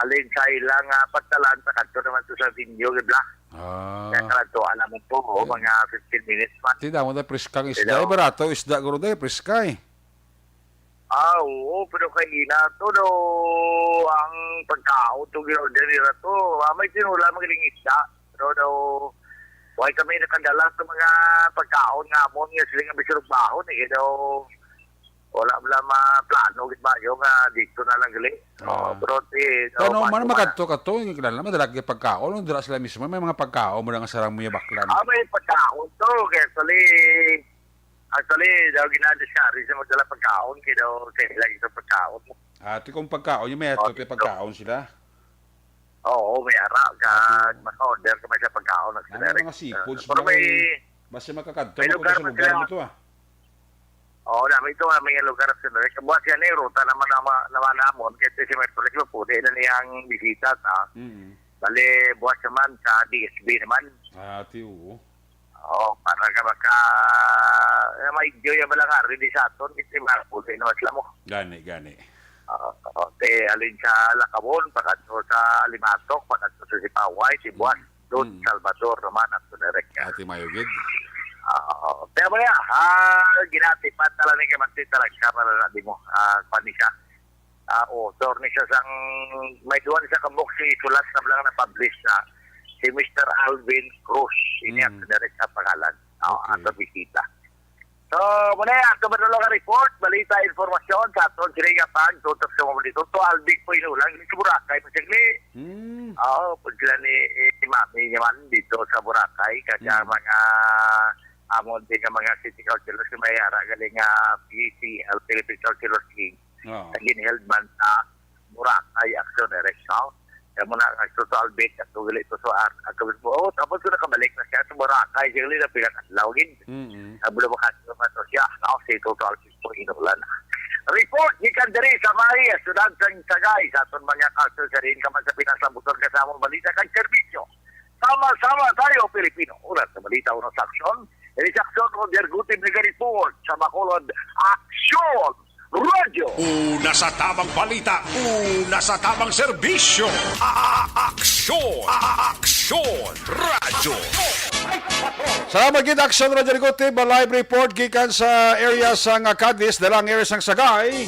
alin sa ilang pagtalan. Pakanto naman to sa Vinyo, gibla. Kaya to, alam mo po, mga 15 minutes pa. Tida mo na priskang isda. Barato, isda guro tayo, priskay. Oo, pero kay ina to do ang pagkao to gino-order nila to. May tinula magaling isda. Pero daw, why kami nakadala sa mga pagkaon nga mo nga sila nga bisurog bahon. Daw, wala plano git ba yung dito na lang gali. Pero ano man makadto yung kilala madalag yung pagkaon dira sila mismo may mga pagkaon mo nga sarang mo baklan. May pagkaon to actually daw ginadiscard sa magdala pagkaon kaya daw lagi sa pagkaon mo. Ati kung pagkaon yung may ato pagkaon sila. Oo, may ara ka mag-order ka may sa pagkaon na sila. Mga seafoods pero may basta makakadto mo sa lugar mo to namin ito may lugar sa Sunday. Kabuhat yan ruta naman namon kasi si Metro po na niyang bisita ta. Bali, buhat naman sa DSB naman. Oo. Para ka baka may enjoy ba lang rin sa aton kasi marapuli na sila mo. Gani. Alin sa Lacabon, pagkatso sa Limatok, pagkatso sa Sipaway, si Buwan, doon Salvador naman at Sunarek. Ati Mayugid. Pero ba ginatipan talaga ni kamanti talaga para natin mo. Panika. Author ni siya sang may duwan sa kabok si sulat na lang na-publish na si Mr. Alvin Cruz. Ini ang direct sa pangalan. Ato bisita. So, muna ato madalo ka report, balita, informasyon sa aton sinigapan, tutok sa mga dito. To Alvin po inulang, sa Boracay po sigli. Pag sila ni Mami naman dito sa Boracay, kasi mga amon din ng mga city councilors na may ara galing PCL, Philippine Councilors King. Ginheld man sa Boracay Action Direction. Kaya muna ang total bit at tugali ito sa agawin mo. Tapos ko nakabalik na siya sa Boracay. Siya na pinakadlawin. Ang bulabakas naman ito siya. Ako si total bit po inulan. Report, gikan diri sa Maria, sunod sang Sagay. Sa itong mga kaso sa rin kaman sa pinasabuton kasamang balita kang serbisyo. Sama-sama tayo, Pilipino. Ulat sa balita unang saksyon. Ini saksyon o dergutin na report sa Bacolod Action Radio. Una sa tamang balita, una sa tamang serbisyo. Aksyon Radio. Salamat gid Action Radio Guti, live report gikan sa area sang Cadiz, dalang area sang Sagay.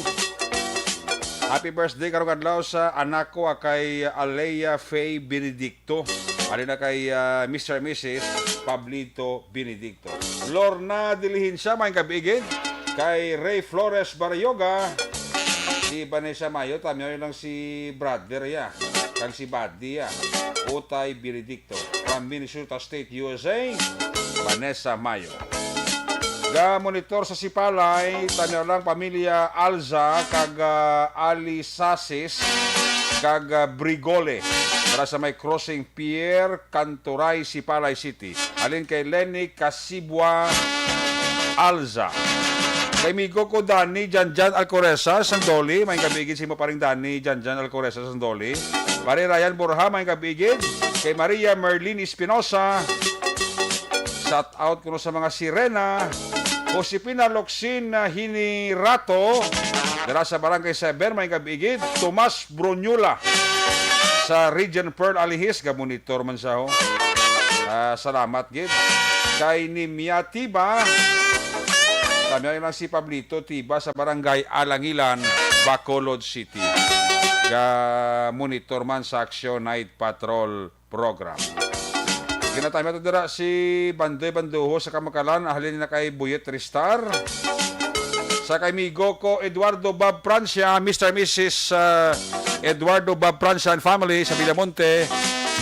Happy birthday karong adlaw sa anak ko kay Alea Faye Benedicto. Ali na kay Mr. and Mrs. Pablito Benedicto. Lorna Dilihinsya, may kabigin. Kay Ray Flores Baryoga. Si Vanessa Mayo, tamyo lang si brother ya. Kang si Buddy ya. Utay Benedicto. From Minnesota State, USA. Vanessa Mayo. Ga-monitor sa Sipalay, tamyo lang pamilya Alza, kag Ali Sasis, kag Brigole. Para sa may crossing Pierre Canturay, Sipalay City. Alin kay Lenny Casibua Alza. Kay migo ko Dani Janjan Alcoresa, Sandoli. May kabigin si mo paring Dani Janjan Alcoresa, Sandoli. Pare Ryan Borja, may kabigid. Kay Maria Merlin Espinosa. Shout out kuno sa mga sirena. Josepina Locsin Hinirato. Dara sa Barangay Saber, may kabigid. Tomas Brunula sa Region Pearl Alihis. Gamonitor man sa ho. Salamat, gid. Kay Nimia Tiba. Kami lang si Pablito Tiba sa Barangay Alangilan, Bacolod City. Monitor man sa Action Night Patrol Program. Kinatay ito dira si Bandoy Banduho sa Kamakalan. Ahalin na kay Buyet Ristar. Sa kay Migo ko Eduardo Bob Francia, Mr. Mrs. Eduardo Bob Francia and family sa Villamonte.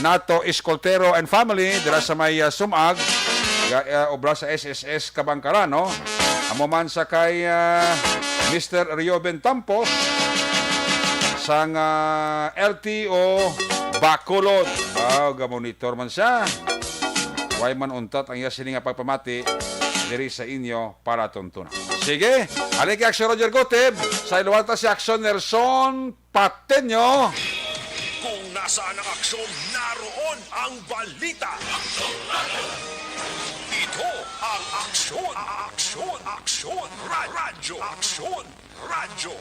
Nato Escoltero and family dira sa may Sumag, obra sa SSS Kabangkaran, no? Amo man sa kay Mr. Rioben Tampos sang LTO Bacolod. Gamonitor man siya. Way man untat ang iya sini nga pagpamati diri sa inyo para tuntunan. Sige, halika Action Roger Goteb sa iluwalta si Action Nelson Pateño. Kung nasaan ang aksyon, naroon ang balita. Ito ang aksyon. Radyo.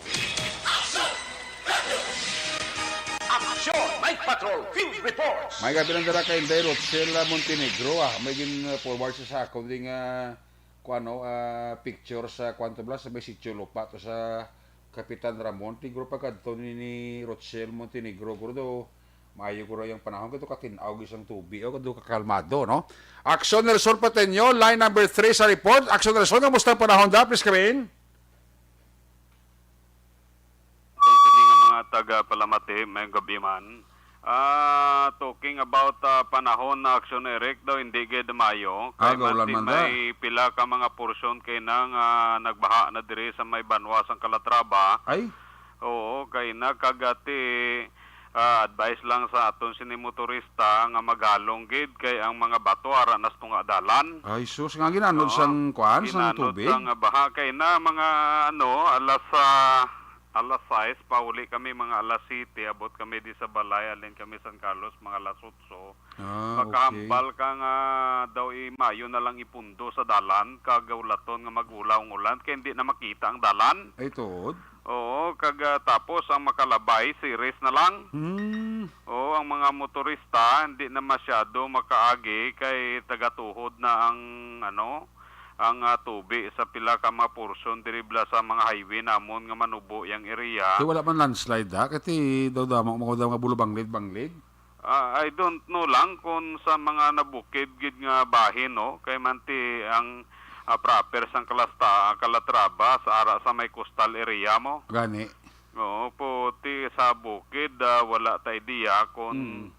Action Night Patrol Field Reports. May gabi lang dara kay Dairot Sela Montenegro. May forward sa akong ding picture sa Quanto Blas sa may sitio Lupa to sa Kapitan Ramon, tigro pa kadto ni Rochelle Montenegro, guro maayo guro yung panahon kadto katinaw isang tubig o kadto kakalmado, no? Action Nelson Pateño, line number 3 sa report. Action Nelson, kamusta ang panahon da? Please come in. Kini nga mga taga Palamati, may gabi man. Talking about panahon na aksyon Eric daw hindi gid mayo kay may pila ka mga porsyon kay nang nagbaha na diri sa may Banwa sang Calatrava. Ay oo, kay nakagati advice lang sa aton sini motorista nga magalong gid kay ang mga bato ara nas tunga dalan. Ay sus, nga ginanod sang kuan sang tubig. Sang baha kay na mga alas 6, pauli kami mga alas 7, abot kami di sa balay, alin kami San Carlos, mga alas 8. Makahambal ka nga daw mayo na lang ipundo sa dalan, kagawlaton nga mag-ulaw ulan, kaya hindi na makita ang dalan. Ay tuod? Oo, tapos ang makalabay, series na lang. Oo, ang mga motorista, hindi na masyado makaagi, kay tagatuhod na ang ang tubig sa pila ka mga portion diribla sa mga highway namon nga manubo yang area. So wala man landslide kasi daw mga bulo-banglid. I don't know lang kung sa mga nabukid gid nga bahin, no? Kay manti ang proper sang Calatrava sa ara sa may coastal area mo. Gani. Oo, puti sa bukid wala ta idea kung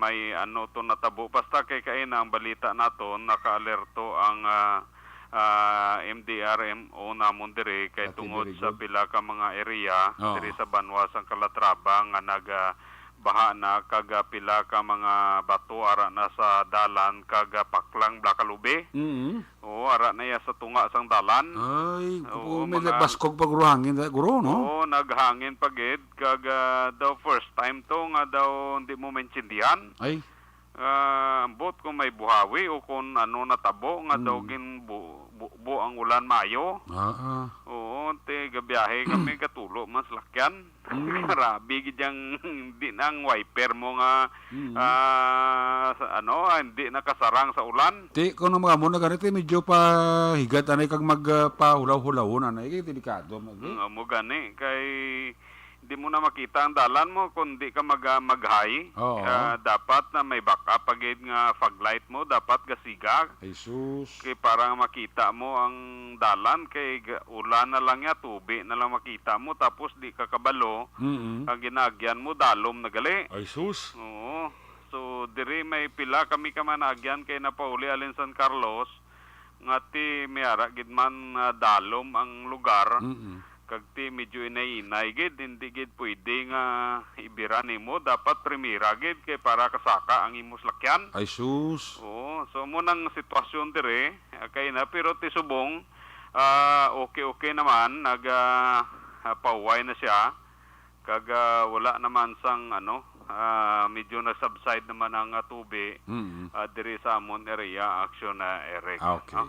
may to natabo basta kay kaina ang balita naton naka-alerto ang MDRMO namon diri kay tungod sa pila ka mga area diri sa Banwa sang Calatrava nga baha na kaga pila ka mga bato ara na sa dalan kaga Paklang Blacalube. Oo, ara na ya sa tunga sang dalan. Ay, may baskog pa hangin guro, no? Oo, naghangin pagid kaga daw first time to nga daw hindi mo maintindihan. Ay. Ambot kung may buhawi o kung natabo nga daw bu ang ulan mayo. Oo, gabiyahe kami katulo mas lakyan. Grabe gid yang hindi nang wiper mo nga hindi nakasarang sa ulan. Ti kuno mga mo na ganito medyo pa higat anay kag magpahulaw-hulawon anay delikado mo gani kay di mo na makita ang dalan mo kundi ka mag-high. Dapat na may backup pagid nga fog light mo dapat gasiga. Jesus. Kay para makita mo ang dalan kay ulan na lang ya tubig na lang makita mo tapos di ka kabalo. Ang ginagyan mo dalom na gali. Ay sus. Oo. So diri may pila kami ka managyan kay napauli alin San Carlos ngati mayara gid man dalom ang lugar. Kagti medyo inay gid hindi gid pwede nga ibira nimo dapat primera gid kay para kasaka ang imong lakyan. Ay sus. Oo, so mo nang sitwasyon dire kay na pero ti subong okay naman pauway na siya kag wala naman sang medyo na-subside naman ang tubig diri sa amon area action na Eric. Okay.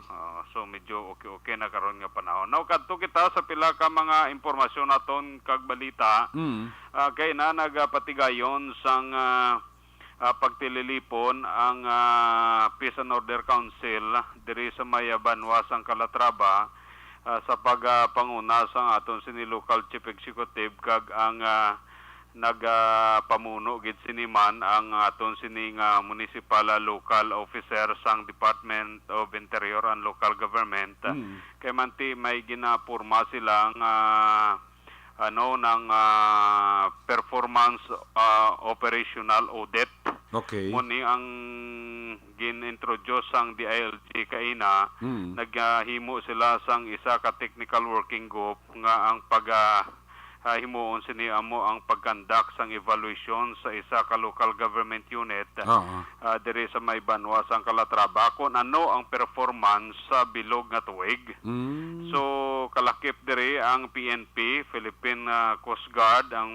So medyo okay na karon nga panahon. Now kadto kita sa pila ka mga impormasyon naton kag balita. Kay na nagapatigayon sang pagtililipon ang Peace and Order Council diri sa Banwa sang Calatrava sa pagpanguna sang aton sini local chief executive kag ang nagapamuno gid siniman ang aton sining municipal local officer sang Department of Interior and Local Government. Kay manti may ginapurma silang ng performance operational audit. Okay. Muni ang gin-introduce ang DILG kaina, naghimo sila sang isa ka technical working group nga ang himuon sini amo ang pagkandak sang evaluation sa isa ka local government unit diri sa Banwa sang Calatrava kung ano ang performance sa bilog nga tuig. So kalakip diri ang PNP, Philippine Coast Guard, ang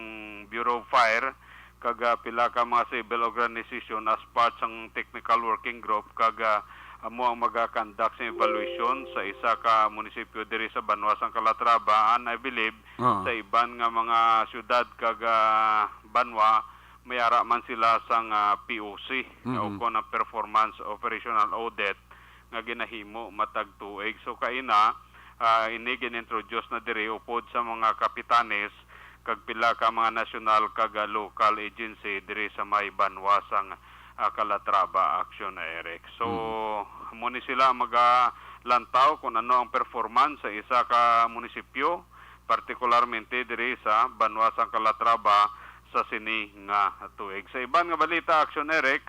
Bureau of Fire kag pila ka mga civil organization as part sang technical working group kag amo ang mag-conduct sa evaluation sa isa ka munisipyo diri sa Banwa sang Calatrava, and I believe sa iban nga mga syudad kag Banwa mayara man sila sang POC o kon ang performance operational audit nga ginahimo matag tuig. So kaina ini gin-introduce na diri upod sa mga kapitanes kag pila ka mga national kag local agency diri sa Banwa sang Calatrava action na Eric. So muni sila magalantaw kung ano ang performance sa isa ka munisipyo, partikularmente diri sa Banwa sang Calatrava sa sini nga tuig. Sa iban nga balita action Eric,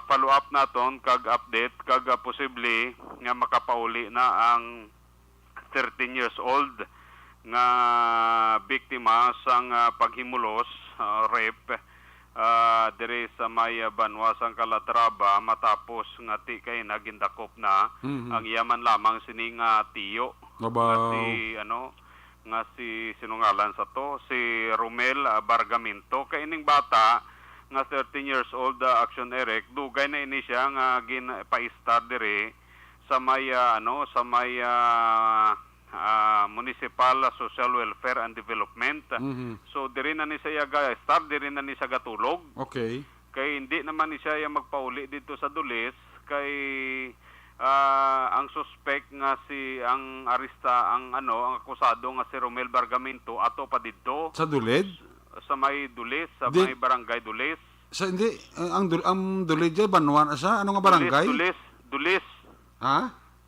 follow up naton kag update kag posible nga makapauli na ang 13 years old nga biktima sang paghimulos, rape diri sa Banwa sang Calatrava matapos nga ti kay nagindakop na ang yaman lamang sini nga tiyo nga si sinungalan sa to si Romel Bargamento. Kay ining bata nga 13 years old action Eric, dugay na ini siya nga ginpaistar diri sa Municipal Social Welfare and Development. So diri na ni siya start, diri na ni siya gatulog. Okay. Kay hindi naman ni siya magpauli dito sa Dulis kay ang suspect nga ang akusado nga si Romel Bargamento ato pa dito Sa Duled? sa Dulis, sa may barangay Dulis. Sa hindi ang Duled diyan Banwa na sa ano nga barangay? Dulis. Ha?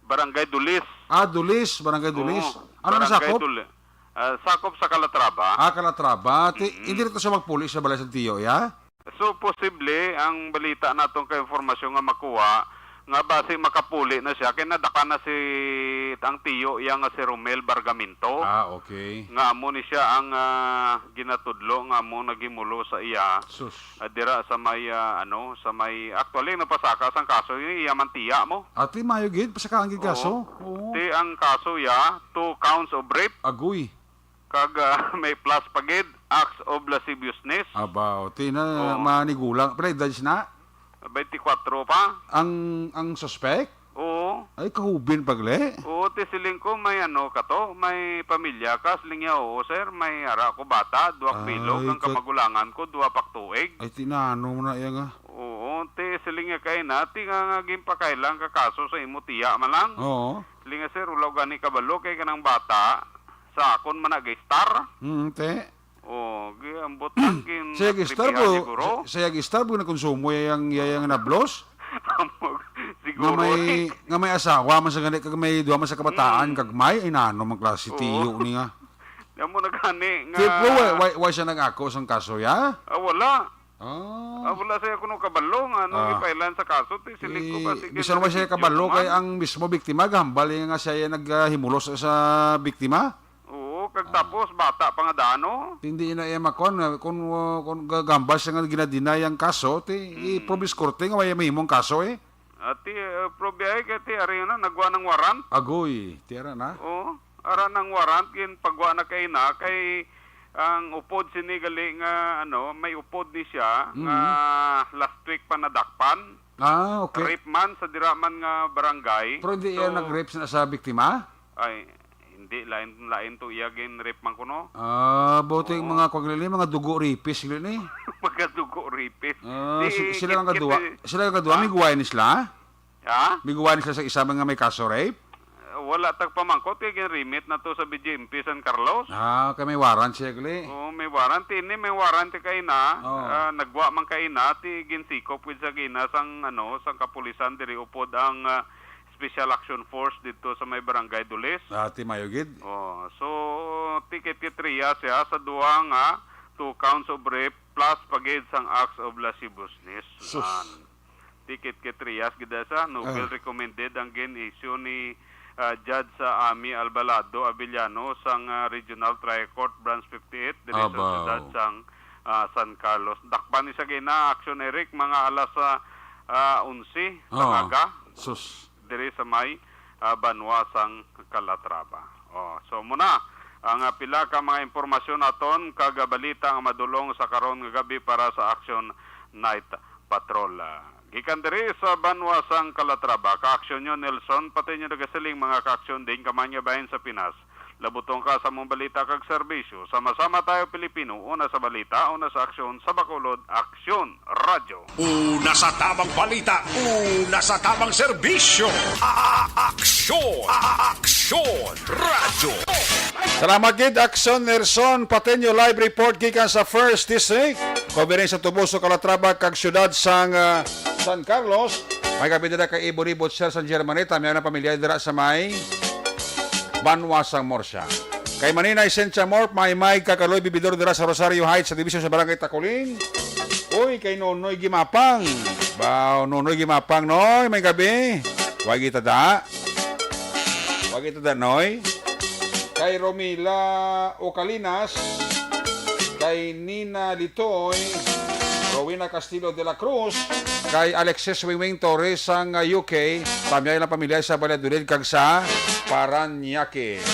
Barangay Dulis. Dulis, barangay Dulis. Ano na Barangay sakop? Sakop sa Calatrava. Calatrava. Hindi rin sa magpuli sa balay sa tiyo, ya? So, posible, ang balita natong ka-informasyon nga makuha, nga base makapuli na siya, kaya nadaka na ang tiyo, yang si Romel Bargamento. Okay. Nga amo ni siya ang ginatudlo, nga amo nagimulo sa iya. Sus. Dira sa may, actually, napasaka ang kaso, iya man tiya mo. Ati mayo gid, pasaka ang gid kaso. Oo. Ti ang kaso 2 counts of rape, Agoy. kag may plus pagid, acts of lasciviousness. Abaw, na manigulang. Pero dahil na, 24 pa. ang suspect? Oo. Ay, kahubin pagle. Oo, tisiling ko may may pamilya ka. Siling niya, oo sir, may ara ko bata, 2 bilog, ang kamagulangan ko, 2 paktuig. Ay, tinano mo na yan nga. Oo, tisiling niya kayo na, nga gimpakailang kakaso sa imo tiya man lang. Oo. Siling niya sir, ulaw gani kabalo, kay kanang bata, sa akon man nag-star. Te. Oo, ambot lang kin. Saya gistar po. Saya gistar po na konsumo yang nablos. Siguro. Nga may asawa man sa ganit kag may duha man sa kabataan kag may inano man klase tiyo ni nga. Mo nagani nga. Tipo why siya nag-ako sang kaso ya? Wala. Ah. Wala siya kuno kabalo nga ipailan sa kaso ti siling ko ba sige. Bisa naman siya kabalo kay ang mismo biktima gambal nga siya naghimulos sa biktima. Kag tapos bata pa nga dano. Hindi na makon kung gagambal siya nga ginadinay ang kaso ti i-probis korte nga may mahimong kaso Ati probiay kay ti ari na nagwa ng warrant. Agoy, tira na. Ara ng warrant kin pagwa na kay ang upod sini gali nga ano, may upod ni siya nga last week pa nadakpan. Okay. Rape man sa diraman nga barangay. Pero hindi yan nag-rape sa biktima? Ay, hindi lain to iyagin rape man kuno. Buti yung mga kwaglili, mga dugo rapist glili. Mga dugo rapist. Sila nga gadwa, may guwain sila? Ha? May guwain sila sa isa nga may kaso rape? Wala tagpamangkot kay remit na to sa BJMP San Carlos. Kaya may warrant siya gali. May warranty ni may warranty kay na. Nagwa man kay na ti ginsikop with sa gina sang sang kapulisan diri upod ang Special Action Force dito sa may Barangay Dulis. Ti mayugid. So ticket kitriya siya sa duwa nga 2 counts of rape plus pagid sang acts of lasciviousness. Ticket kitriyas gida sa novel recommended ang gin-issue ni Judge sa Ami Albalado Avellano sang Regional Trial Court Branch 58 diri sa siyudad sang San Carlos. Dakpan ni sa gina action Eric mga alas 11 aga. Diri sa may Banwa sang Calatrava. So muna ang pila ka mga impormasyon aton kagabalita ang madulong sa karon nga gabi para sa Action Night Patrol. Gikan diri sa Banwa sang Calatrava, ka-aksyon nyo Nelson, pati nyo nagasiling mga ka-aksyon din kamanya bahin sa Pinas. Labutong ka sa mong balita kag serbisyo. Sama-sama tayo Pilipino, una sa balita, una sa aksyon, sa Bacolod, Aksyon Radyo. Una sa tamang balita, una sa tamang serbisyo. Aksyon! Aksyon! Radyo! Salamat gid Action Nelson Pateño live report gikan sa First District. Coverage sa Tubuso, Calatrava kag syudad sang San Carlos. May kapit dira kay Ibo-Ribot Sir San Germanita, may na pamilya dira sa may Banwa sang Morsya. Kay Maninay Sencha Morp, may kakaloy bibidor dira sa Rosario Heights sa division sa Barangay Takuling. Uy, kay Nonoy Gimapang. Nonoy Gimapang, noy, may gabi. Wag kita da. Noy. Kay Romila Ocalinas, kay Nina Litoy, Rowena Castillo de la Cruz, kay Alexis Wingwing Torres sang UK, pamiyay ng pamilya sa Valladolid kag sa Paranaque.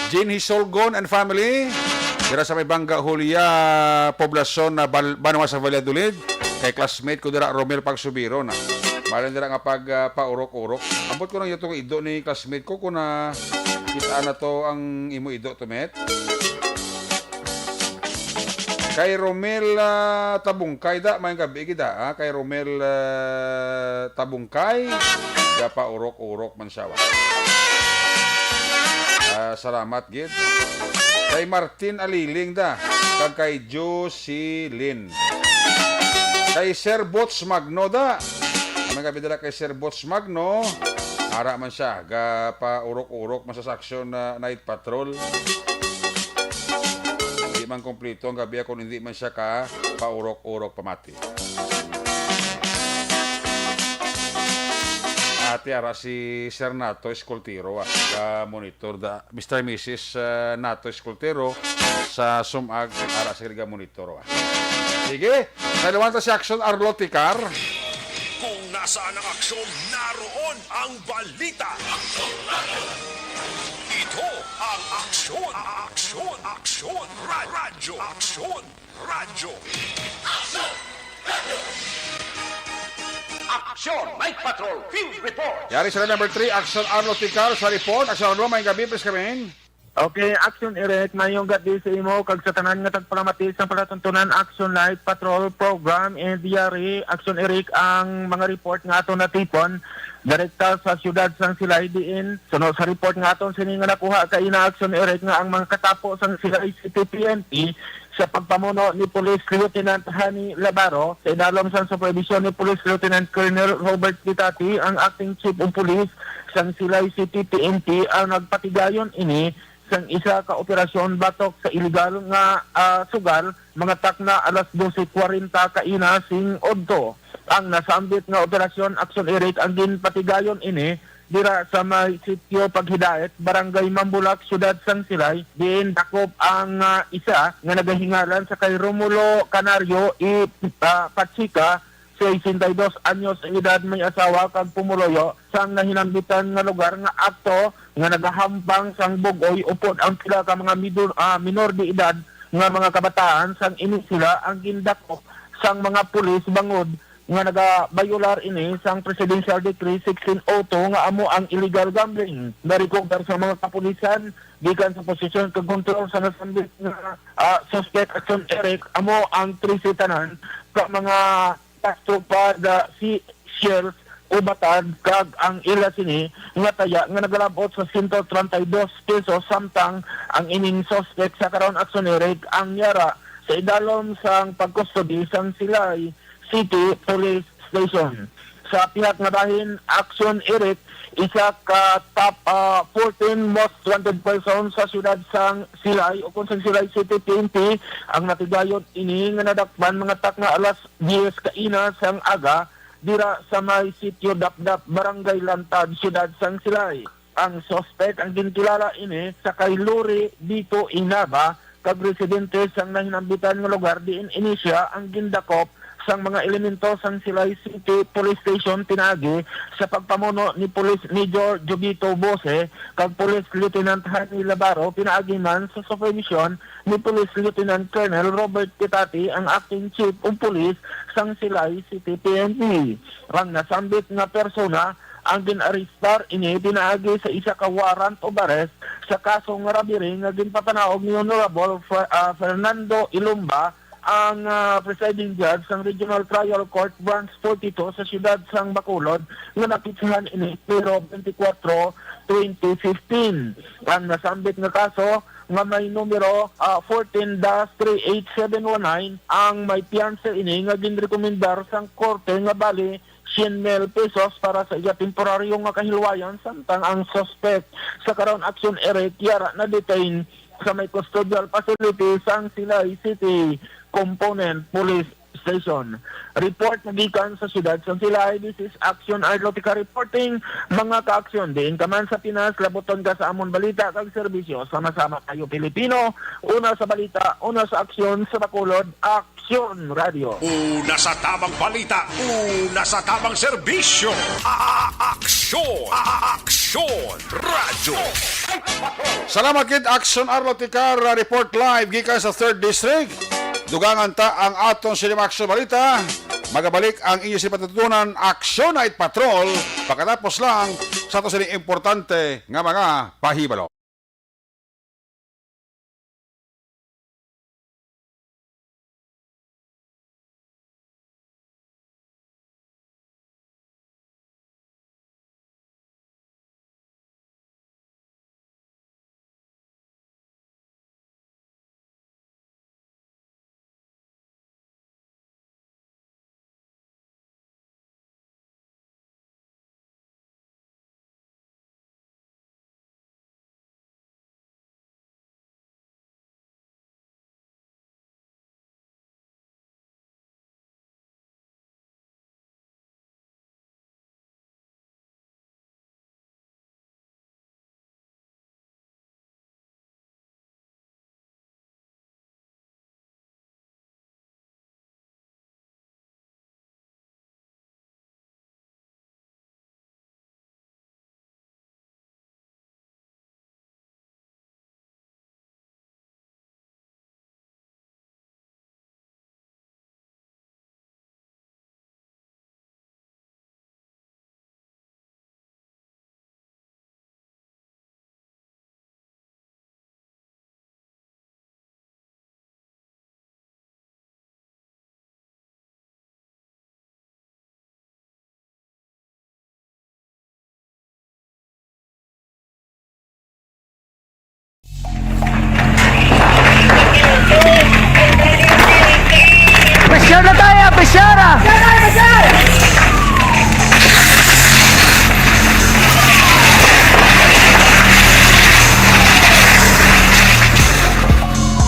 Jean Hisolgon and family, dira sa may Bangga Julia, poblasyon na Banwa sa Valladolid, kay classmate ko dira Romel Pagsubiro na. Malang dira nga paurok-urok. Ambot ko nang itong ido ni classmate ko kung na kita na to ang imo ido to met. Kay Romel Tabungkay da, may gabi kita. Kay Romel Tabungkay, da paurok-urok man siya. Salamat gid. Kay Martin Aliling da, kag kay Jocelyn. Kay Sir Bots Magno da. May gabi dala kay Sir Bots Magno. Ara man siya, ga pa urok-urok man sa Action Night Patrol. Hindi man kompleto ang gabi kung hindi man siya ka pa urok-urok pamati. Ate ara si Sir Nato Escoltero ka monitor da Mr. and Mrs. Nato Escoltero sa Sumag ara sa ga monitor. Sige, naliwan ta si Action Arloticar. Kung nasaan ang aksyon, naroon ang balita. Ito ang aksyon, aksyon, radyo, aksyon, radyo. Aksyon Night Patrol Field Report. Yari sila number 3, Action Arloticar sa report. Action Arlo, may gabi, please kami. Okay, Action Eric, mayong gabi sa imo kag sa tanan nga tagpalamatis sa palatuntunan Action Night Patrol Program and diyari Action Eric ang mga report nga aton natipon direkta sa siyudad sang Silay diin. Sunod sa report nga aton sini nga nakuha kay na Action Eric nga ang mga katapo sang Silay City PNP sa pagpamuno ni Police Lieutenant Hani Labaro sa inalom sang supervision ni Police Lieutenant Colonel Robert Ditati ang acting chief of police sang Silay City PNP ang nagpatigayon ini sang isa ka operasyon batok sa illegal nga sugal mga takna alas 12:40 kaina sing odto. Ang nasambit nga operasyon Action Eric ang ginpatigayon ini dira sa may sitio Paghidayat, Barangay Mambulak, Siyudad San Silay. Diin dakop ang isa nga nagahingalan sa kay Romulo Canario Patsika 62 anyos ang edad, may asawa kag pumuloyo sang nahinambitan nga lugar nga akto nga nagahampang sang bugoy upod ang pila ka mga minor de edad nga mga kabataan sang ini sila ang gindakop sang mga pulis bangod nga nagabayular ini sang Presidential Decree 1602 nga amo ang illegal gambling. Narikover sa mga kapulisan gikan sa posisyon kag kontrol sa nasambit nga suspect Action Eric amo ang trisitanan ka mga tastrupad si Shells o batad kag ang ila sini nga taya nga nagalabot sa 132 pesos samtang ang ining suspect sa karon Action Eric ang yara sa idalom sang pagkustodi sang Silay City Police Station. Sa pihak nga bahin, Action Eric, isa ka top 14 most wanted person sa siyudad sang Silay o kung sang Silay City PNP ang natigayot ini nga nadakpan mga tak nga alas 10 kaina sang aga dira sa may sitio Dapdap, Barangay Lantad, siyudad sang Silay. Ang suspect ang ginkilala ini sa kay Luri Dito Inaba kag residente sang nahinambitan nga lugar diin ini siya ang gindakop sang mga elemento sang Silay City Police Station tinagi sa pagpamuno ni Police Major Jobito Bose kag Police Lieutenant Hani Labaro pinaagi man sa supervision ni Police Lieutenant Colonel Robert Kitati ang acting chief of police sang Silay City PNP. Ang nasambit nga persona ang ginaristar ini pinaagi sa isa ka warrant of arrest sa kasong rabiri nga ginpatanaog ni Honorable Fernando Ilumba ang presiding judge ng Regional Trial Court Branch 42 sa siyudad sang Bacolod nga napitsahan ini pero 24, 2015. Ang nasambit nga kaso nga may numero 14-38719 ang may piyansa ini nga ginrekomendar sang korte nga bali 100,000 pesos para sa iya temporaryong nga kahilwayan samtang ang suspect sa karon Action Eric yara na detain sa may custodial facility sang Silay City Component Police Station. Report na gikan sa siyudad sang Silay. This is Action Arlotica reporting. Mga ka-aksyon din kaman sa Pinas, labuton ka sa amon balita kag serbisyo. Sama-sama tayo Pilipino. Una sa balita, una sa aksyon sa Bacolod, Aksyon Radio. Una sa tamang balita, una sa tamang serbisyo. Aksyon! Aksyon! Radyo! Salamat kid Action Arlotica report live gikan sa 3rd District. Dugangan ta ang atong Sinimaksyon balita. Magabalik ang inyo si patutunan Action Night Patrol pagkatapos lang sa ito sining importante nga mga pahibalo. Presyar na tayo! Presyara!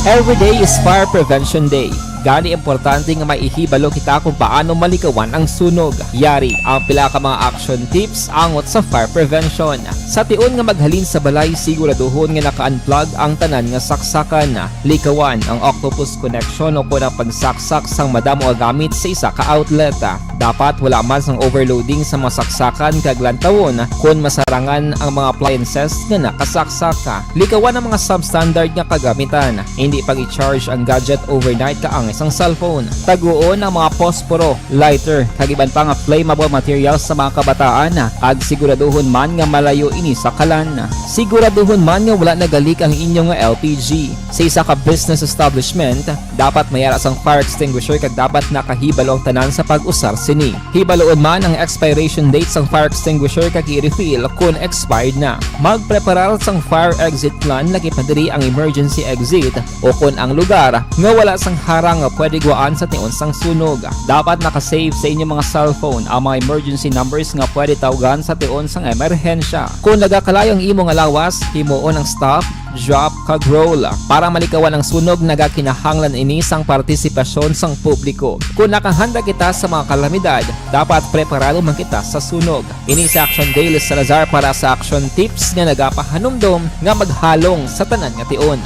Every day is Fire Prevention Day. Gani importante nga maihibalo kita kung paano malikawan ang sunog. Yari ang pila ka mga action tips angot sa fire prevention. Sa tiun nga maghalin sa balay, siguraduhon nga naka-unplug ang tanan nga saksakan. Likawan ang octopus connection o kung ang pagsaksak sang madamo nga gamit sa isa ka outlet. Dapat wala man sang overloading sa mga saksakan kag lantawon kung masarangan ang mga appliances nga nakasaksaka. Likawan ang mga substandard nga kagamitan. Hindi pag i-charge ang gadget overnight kaang isang cellphone. Taguon ang mga posporo, lighter, kag iban pa nga flammable materials sa mga kabataan. Ag siguraduhon man nga malayo ini sa kalan. Siguraduhon man nga wala nagalik ang inyong LPG. Sa isa ka business establishment, dapat mayara sang fire extinguisher kag dapat nakahibalo ang tanan sa pag-usar sini. Hibaloon man ang expiration date sang fire extinguisher kag i-refill kung expired na. Magpreparar sang fire exit plan lagi padiri ang emergency exit o kung ang lugar nga wala sang harang nga pwede guaan sa tiun sang sunog. Dapat nakasave sa inyong mga cellphone ang mga emergency numbers nga pwede tawagan sa tiun sang emerhensya. Kung nagakalayo ang imong alawas, himuon ang stop, drop kag roll. Para malikawan ang sunog, nagakinahanglan ini sang partisipasyon sang publiko. Kung nakahanda kita sa mga kalamidad, dapat preparado man kita sa sunog. Ini sa Action Daily Salazar para sa action tips nga nagapahanumdom nga maghalong sa tanan nga tion.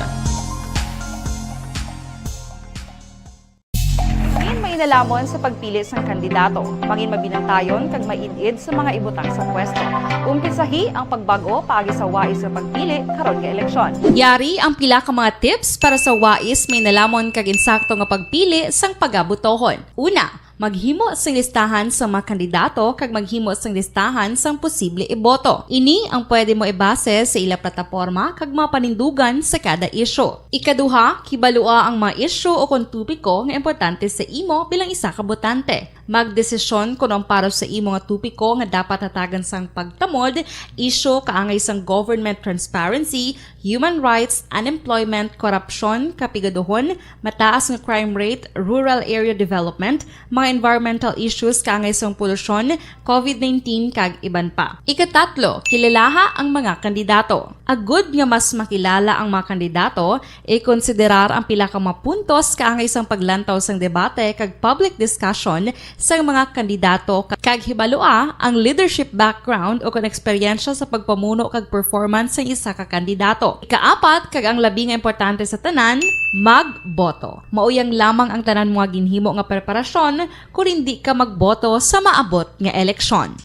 Nalamon sa pagpili sang kandidato, mangin mabinantayon kag mainid sa mga ibutang sa pwesto. Umpisahi ang pagbago paagi sa wais sa pagpili karon nga eleksyon. Yari ang pila ka mga tips para sa wais may nalamon kag insakto nga pagpili sang pagabutohon. Una, maghimo sang listahan sa mga kandidato kag maghimo sang listahan sang posible iboto. Ini ang pwede mo ibase sa ila plataporma kag mga panindugan sa kada isyu. Ikaduha, kibalua ang mga isyu o kung tupiko nga importante sa imo bilang isa ka botante. Magdesisyon kung ang para sa imo nga tupiko nga dapat hatagan sang pagtamod, isyu kaangay sang government transparency, human rights, unemployment, korupsyon, kapigaduhon, mataas nga crime rate, rural area development, mga environmental issues kaangay sang polusyon, COVID-19 kag iban pa. Ikatatlo, kilalaha ang mga kandidato. Agud nga mas makilala ang mga kandidato, i-konsiderar ang pila ka mga puntos kaangay sang paglantaw sang debate kag public discussion sang mga kandidato kag hibalua ang leadership background o kon eksperyensya sa pagpamuno kag performance sa isa ka kandidato. Ikaapat, kag ang labi nga importante sa tanan, magboto. Mauyang lamang ang tanan mga ginhimo nga preparasyon kung hindi ka magboto sa maabot nga eleksyon.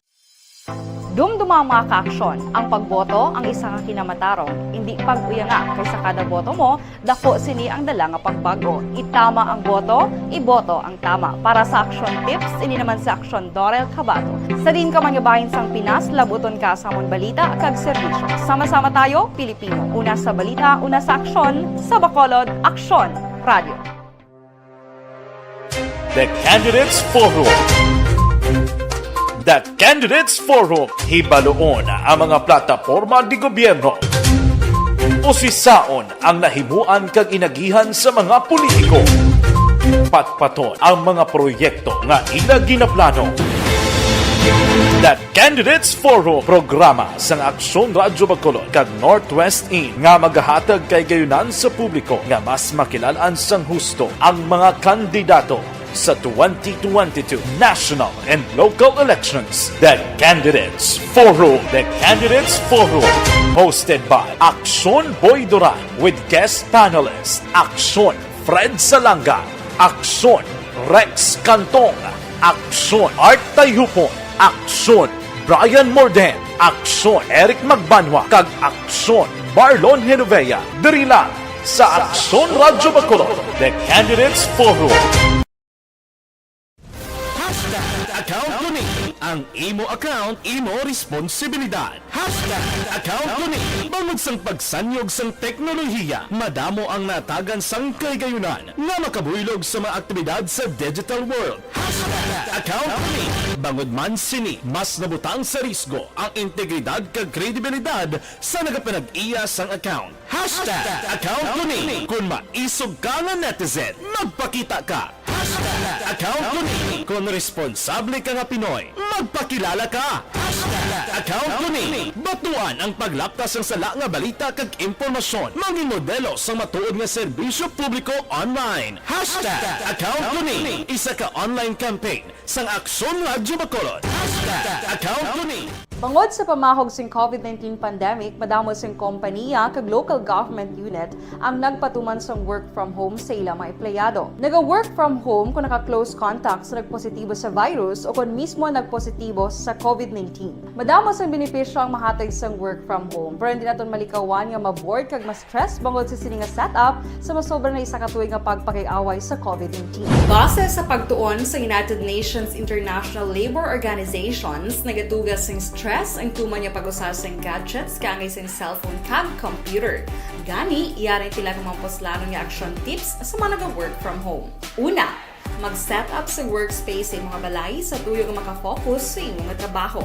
Dumduma ang mga kaaksyon, ang pagboto ang isa ka kinamatarong, hindi pag-uyanga kaysa kada boto mo, dako sini ang dala nga pagbago. Itama ang boto, iboto ang tama. Para sa action tips, ini naman sa action Dorel Cabato. Sa din ka manyabahin sang Pinas, labuton ka sa amon balita kag serbisyo. Sama-sama tayo, Pilipino. Una sa balita, una sa aksyon, sa Bacolod, Aksyon Radio. The Candidates Forum. The Candidates Forum, hibaloon ang mga plataporma di gobyerno. Usisaon ang nahimuan kag inagihan sa mga politiko. Patpaton ang mga proyekto nga ila ginaplano. The Candidates Forum, programa sang Aksyon Radyo Bacolod kag Northwest In nga magahatag kay gayunan sa publiko nga mas makilalaan sang husto ang mga kandidato sa 2022 national and local elections. The Candidates Forum. The Candidates Forum. Hosted by Aksyon Boy Duran with guest panelists Aksyon Fred Salanga, Aksyon Rex Cantong, Aksyon Art Tayupon, Aksyon Brian Morden, Aksyon Eric Magbanwa, kag Aksyon Marlon Genovea. Diri lang sa Aksyon Radyo Bacolod. The Candidates Forum. Account ko ni. Ang imo account, imo responsibilidad. Account ko ni. Bangod sang pagsanyog sang teknolohiya, madamo ang natagan sang kaygayunan nga makabuylog sa mga aktibidad sa digital world. Account ko ni. Bangod man sini, mas nabutang sa risgo ang integridad kag kredibilidad sa nagapanag-iya sang account. Account ko ni. Kung maisog ka nga netizen, magpakita ka. Account ko ni. Kung responsable ka nga Pinoy, magpakilala ka. account kuni. Batuan ang paglaptas ng sala nga balita kag impormasyon. Mangin modelo sa matuod nga serbisyo publiko online. #account kuni. Isa ka online campaign sang Aksyon Radyo Bacolod. #account kuni. Bangod sa pamahog sing COVID-19 pandemic, madamo sing kompanya kag local government unit ang nagpatuman sang work from home sa ilang mga empleyado. Naga-work from home kung naka-close contact sa nagpositibo sa virus o kung mismo nagpositibo sa COVID-19. Madamo sang benepisyo ang mahatag sang work from home, pero hindi naton malikawan nga ma-bored kag ma-stress bangod sa sini nga setup sa masobra na isa ka tuig nga pagpakiaway sa COVID-19. Base sa pagtuon sa United Nations International Labour Organizations, nagatugas sing stress ang tuman niya pag-usar sa gadgets kangay sa cellphone kag computer. Gani, iyarin tila ng mga poslano nga action tips sa mga nag-work from home. Una, mag-set up sa workspace sa mga balay sa tuyo nga makafocus sa imong trabaho.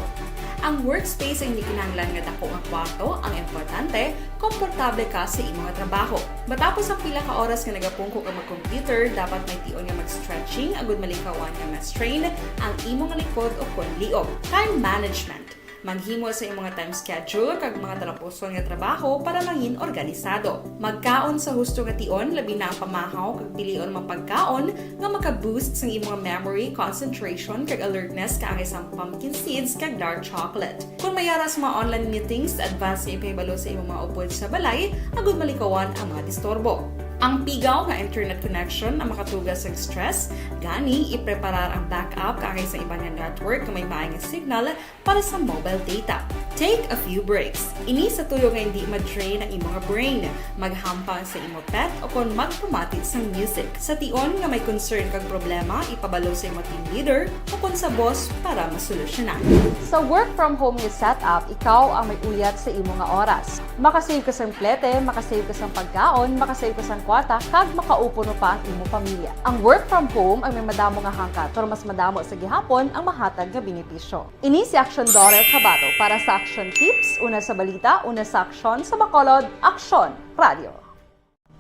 Ang workspace ay hindi kinahanglan nga dako nga kwarto, ang importante, komportable ka sa imong trabaho. Matapos ang pila ka oras nga nagapungko ka mag-computer, dapat may tion nga mag-stretching agud malikawan nga ma-strain ang imong likod o kon liog. Time management. Maghimo sa imong mga time schedule kag mga talapuson nga trabaho para mangin organisado. Magkaon sa husto nga tion, labi na ang pamahaw kag pilion mapagkaon nga maka-boost sa imong memory, concentration kag alertness kaangay sa pumpkin seeds kag dark chocolate. Kung mayara sa mga online meetings, advance sa ipahibalo sa imong mga upod sa balay, agud malikawan ang mga disturbo. Ang pigaw nga internet connection ang makatugas sa stress, gani ipreparar ang backup kaangay sa ibang nga network na may maayong signal para sa mobile data. Take a few breaks. Ini sa tuyo nga hindi ma-drain ang imong brain, maghampang sa imong pet o kung magpumati sa music. Sa tion nga may concern kag problema, ipabalo sa imong team leader o kung sa boss para masolusyonan. Sa work from home nga setup, ikaw ang may uyat sa imong nga oras. Makasave ka sang plete, makasave ka sang pagkaon, makasave ka sang kwarta, kag makaupo no pa ang imong pamilya. Ang work from home ay may madamo nga hangkat, pero mas madamo sa gihapon ang mahatag nga benepisyo. Ini si Aksyon Dorel Cabato para sa Action Tips, una sa balita, una sa aksyon sa Bacolod, Aksyon Radio.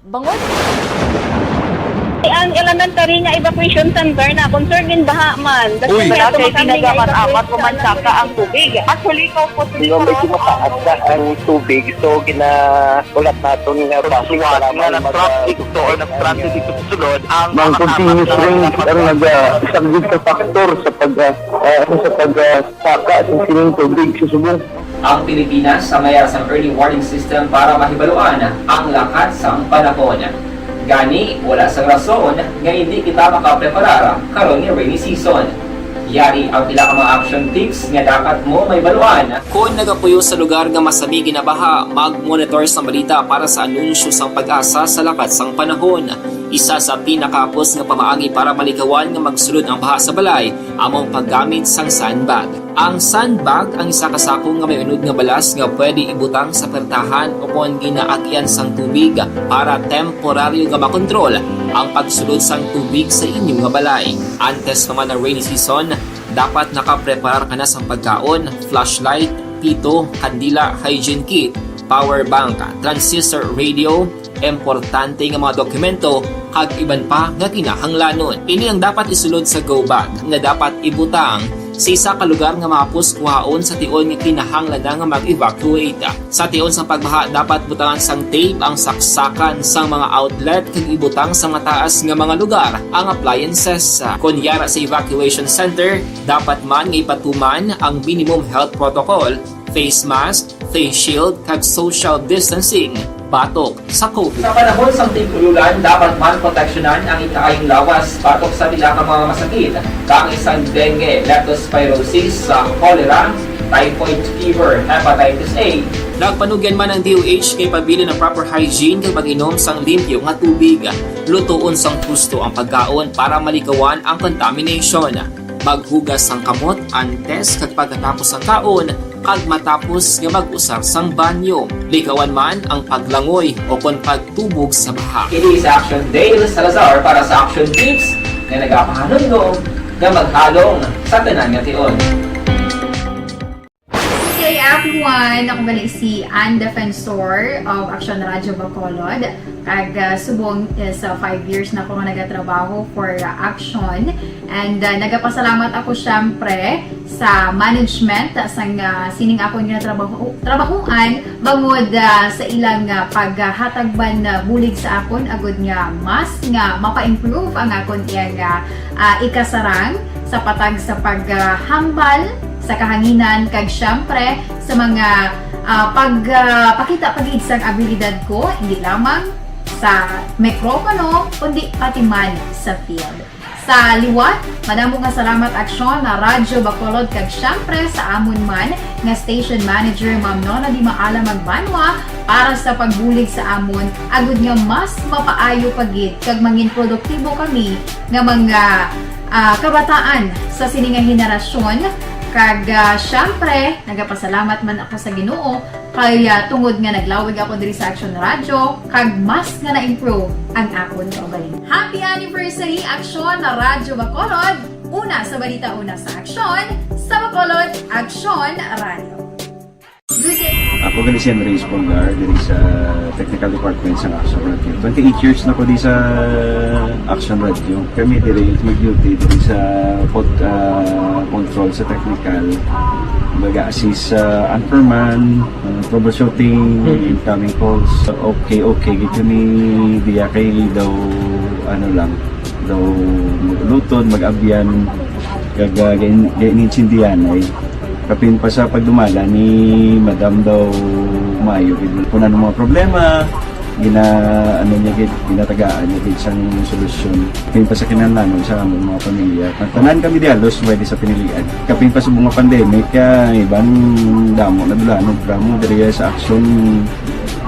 Bangod ang elementary nga evacuation center na concern din baha man. Uy, kasi pinagamat-amat pumansaka ang tubig. Actually, ikaw po Di ba medyo mataas na ang tubig, so ginaulat natin nga pasuwat nga nag-traffic to or nag-transit dito sa sulod ang mga continuous rain ang nag-subject sa factor sa pagsaka sa sining tubig sa subong. Ang Pilipinas sa mayroon sa early warning system para mahibaluan ang lakat sa panahon. Gani, wala sa rason nga hindi kita makapreparar karon ni rainy season. Yari ang pila ka mga action tips nga dapat mo may baluan. Kung nagapuyo sa lugar nga masabi ginabaha, mag-monitor sa balita para sa anunsyo sang pag-asa sa lakat sang panahon. Isa sa pinakapos nga pamaagi para malikawan nga magsulod ang baha sa balay, among paggamit sang sandbag. Ang sandbag ang isa kasakong nga may unod nga balas nga pwede ibutang sa pertahan upon ginaagyan sang tubig para temporaryo nga makontrol ang pagsulod sang tubig sa inyong nga balay. Antes naman ng rainy season, dapat nakapreparar ka na sa pagkaon, flashlight, pito, kandila, hygiene kit, power bank, transistor radio, importante nga mga dokumento, kag iban pa nga kinahanglanon. Ini ang dapat isulod sa go bag nga dapat ibutang sa isa ka lugar nga mapus kuhaon sa tion nga kinahanglan nga mag-evacuate. Sa tion sa pagbaha dapat butangan sang tape ang saksakan sang mga outlet kag ibutang sa mataas nga mga lugar ang appliances. Kunyara sa evacuation center, dapat man nga ipatuman ang minimum health protocol, face mask, face shield kag social distancing. Batok sa COVID. Sa panahon sa tigululan, dapat man proteksyonan ang ikaayong lawas batok sa bila ka mga masakit, kang isang dengue, leptospirosis, cholera, typhoid fever, hepatitis A. Nagpanugyan man ang DOH kay pabili ng proper hygiene kay pag-inom sang limpyo nga tubig. Lutuon sang gusto ang pagkaon para malikawan ang contamination. Maghugas sang kamot antes kag pagkatapos ang kaon kag matapos nga mag-usar sang banyo. Likawan man ang paglangoy o kon pagtubog sa baha. Ini sa Action Dale Salazar para sa Action Tips na nagapahanong nga maghalong sa tanan nga tion. Hey everyone! Ako balik si Ann Defensor of Action Radio Bacolod. Kag subong sa 5 years na ako nga nagatrabaho for Action. And nagapasalamat ako syempre sa management sang sining akon nga trabahuan bangod sa ilang paghatagban bulig sa akon agud nga mas nga mapa-improve ang akon iyang ikasarang sa patag sa paghambal sa kahanginan kag syempre sa mga pagpakita pagid sang abilidad ko hindi lamang sa mikropono kundi pati man sa field. Sa liwat, madamo nga salamat aksyon na Radyo Bacolod kag syempre sa amon man nga station manager Ma'am Nona Di Maala Magbanwa para sa pagbulig sa amon agud nga mas mapaayo pagid kag mangin produktibo kami nga mga kabataan sa sininga henerasyon kag syempre nagapasalamat man ako sa Ginoo kay tungod nga naglawig ako diri sa Action Radio kag mas nga na-improve ang akon kaugalingon. Happy anniversary Action na Radyo Bacolod! Una sa balita, una sa Action, sa Bacolod, Action Radio. Good day! Ako gali si Reyes Polgar diri sa Technical Department sa Action Radio. 28 years na ko di sa Action Radio. Kami diri mag-duty diri sa control sa technical. Mag-assist sa anchorman, troubleshooting, incoming calls. Okay. Gito ni diya kay daw daw maglutod, mag-abyan, ganinsindihan ay kapin pa sa pagdumala ni Madam daw Mayo. Kung ano mga problema, ginatagaan niya isang solusyon. Kapin pa sa kinalanon sa among mga pamilya. Tanan kami dialos, pwede sa pinilian. Kapin pa sa mga pandemic, ibang damo na dulanog, dramo, diri sa action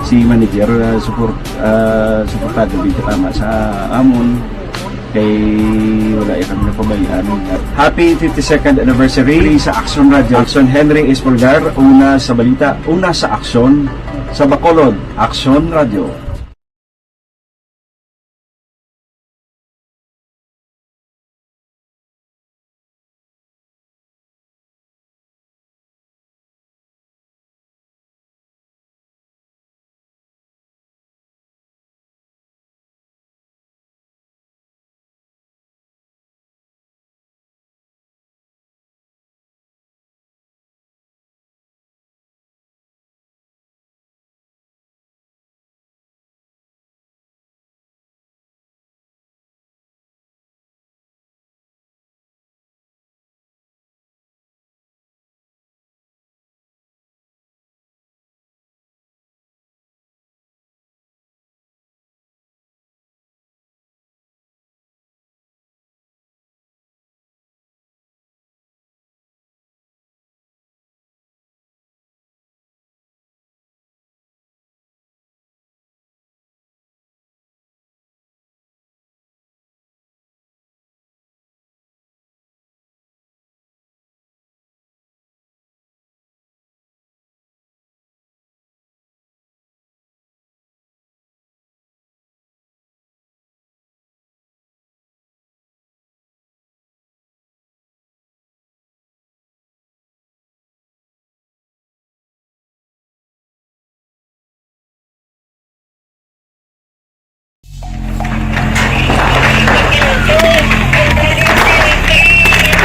si manager, suportado dito tama sa amon. Kay wala kami na pabayaan. Happy 52nd anniversary sa Action Radio. Action Henry Espolgar, una sa balita, una sa Action, sa Bacolod, Action Radio.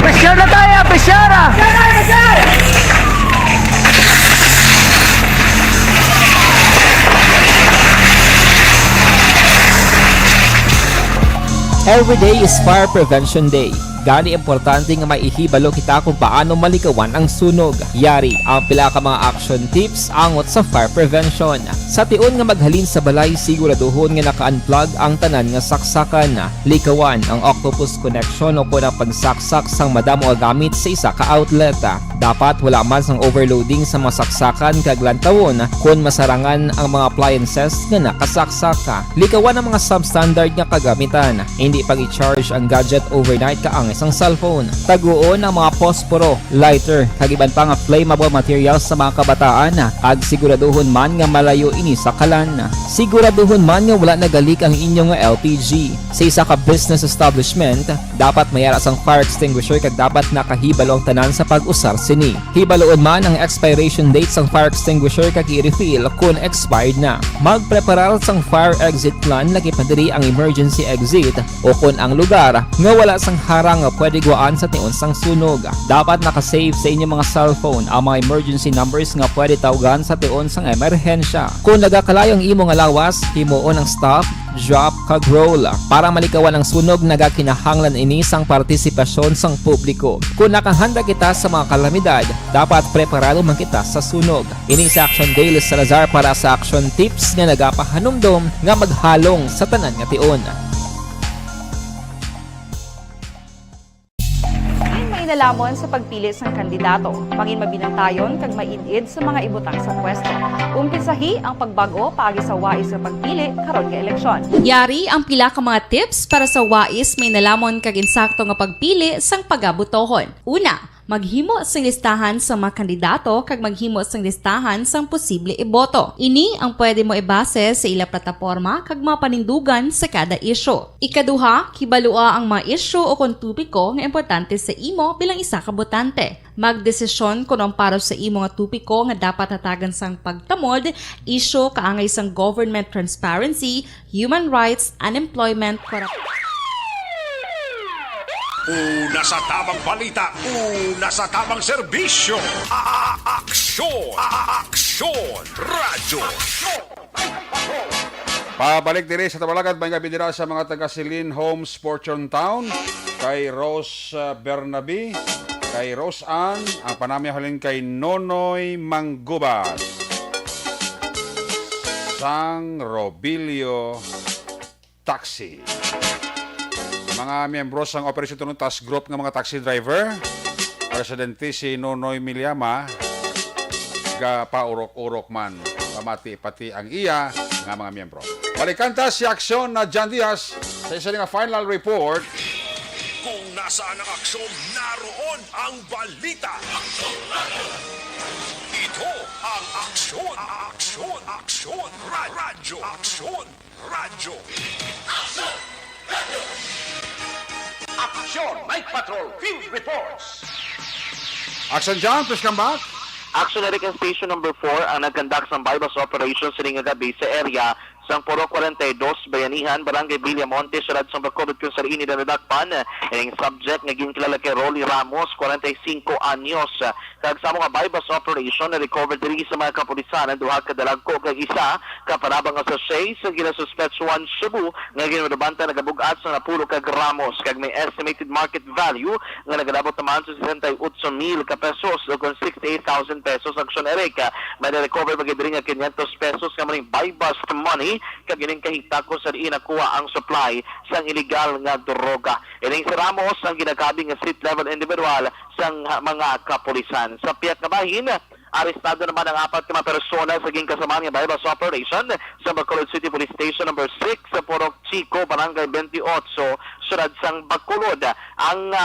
Pesyar na tayo! Pesyara! Every day is Fire Prevention Day. Gani importante nga maihibalo kita kung paano malikawan ang sunog. Yari ang pila ka mga action tips angot sa fire prevention. Sa tion nga maghalin sa balay, siguraduhon nga naka-unplug ang tanan nga saksakan. Likawan ang octopus connection o kung ang pagsaksak sang madamo gamit sa isa ka outlet. Dapat wala man sang overloading sa mga saksakan kag lantawon kung masarangan ang mga appliances nga nakasaksaka. Likawan ang mga substandard nga kagamitan. Hindi pag i-charge ang gadget overnight kaang isang cellphone. Taguon ang mga posporo, lighter, kag iban pa nga flammable materials sa mga kabataan. Ag siguraduhon man nga malayo ini sa kalan. Siguraduhon man nga wala nagalik ang inyong LPG. Sa isa ka business establishment, dapat mayara sang fire extinguisher kag dapat nakahibalo ang tanan sa pag-usar sini. Hibaloon man ang expiration date sang fire extinguisher kag i-refill kung expired na. Magpreparar sang fire exit plan lagi pa diri ang emergency exit o kung ang lugar nga wala sang harang nga pwede guwaan sa tiun sang sunog. Dapat nakasave sa inyong mga cellphone ang mga emergency numbers nga pwede tawagan sa tiun sang emerhensya. Kung nagakalayo ang imong lawas, himuon ang stop, drop, kag roll. Para malikawan ang sunog, nagakinahanglan ini sang partisipasyon sang publiko. Kung nakahanda kita sa mga kalamidad, dapat preparado man kita sa sunog. Ini sa Action Dale Salazar para sa Action Tips nga nagapahanumdom nga maghalong sa tanan nga tiun. Nalamon sa pagpili sang kandidato, pangin mabinantayon kag mainid sa mga ibutang sa pwesto. Umpisahi ang pagbago paagi sa wais sa pagpili karon nga eleksyon. Yari ang pila ka mga tips para sa wais may nalamon kag insakto nga pagpili sang pagabutohon. Una, maghimo sang listahan sa mga kandidato kag maghimo sang listahan sang posible iboto. Ini ang pwede mo ibase sa ila plataporma kag mga panindugan sa kada isyu. Ikaduha, kibalua ang mga isyu o kung tupiko nga importante sa imo bilang isa ka botante. Magdesisyon kung ang para sa imo nga tupiko nga dapat hatagan sang pagtamod, isyu kaangay sang government transparency, human rights, unemployment, Una sa tamang balita, una sa tamang serbisyo. Aksyon! Radyo! Pabalik diri sa Tabalagat, may gabidira sa mga taga Silin Homes, Fortune Town, kay Rose Bernabe, kay Rose Ann, ang panamyahalin kay Nonoy Manggubas, Sang Robilio Taxi. Mga miyembro sang Operation Tunong Task Group ng mga taxi driver, presidente si Nonoy Milyama, paurok-urok man, pamati pati ang iya nga mga miyembro. Balikanta si Aksyon na John Diaz sa isa nga final report. Kung nasaan ang aksyon, naroon ang balita. Ito ang aksyon. Radyo. Action Night Patrol Field Reports. Action John, please come back. Action Erican Station number 4 ang nag-conduct ng bypass operations sa gabi sa area sang Puro 42, Bayanihan, Barangay Villamonte, Siyudad San Bacolod, kung sa ini nadakpan ang subject nga ginkilala kay Rolly Ramos, 45 anyos. Kag sa mga bypass operation na recover diri sa mga kapulisan ang duha ka dalagko kag isa kaparabang sa shay sa ginasuspect 1 Cebu nga ginabanta nagabugat sa napulo kag Ramos kag may estimated market value nga nagadabot naman sa 68,000 ka pesos o kung 68,000 pesos. Action Erika may recover magidiri nga 500 pesos nga maning bypass money kag gining kahita ko sa diin nakuha ang supply sang illegal nga droga. Ining si Ramos ang ginakabing nga street level individual sang mga kapulisan. Sa piyak na bahin, arestado naman ang 4 ka persona sa ging kasamaan nga bypass operation sa Bacolod City Police Station number 6 sa Purok Chico, Barangay 28, Siyudad San Bacolod. Ang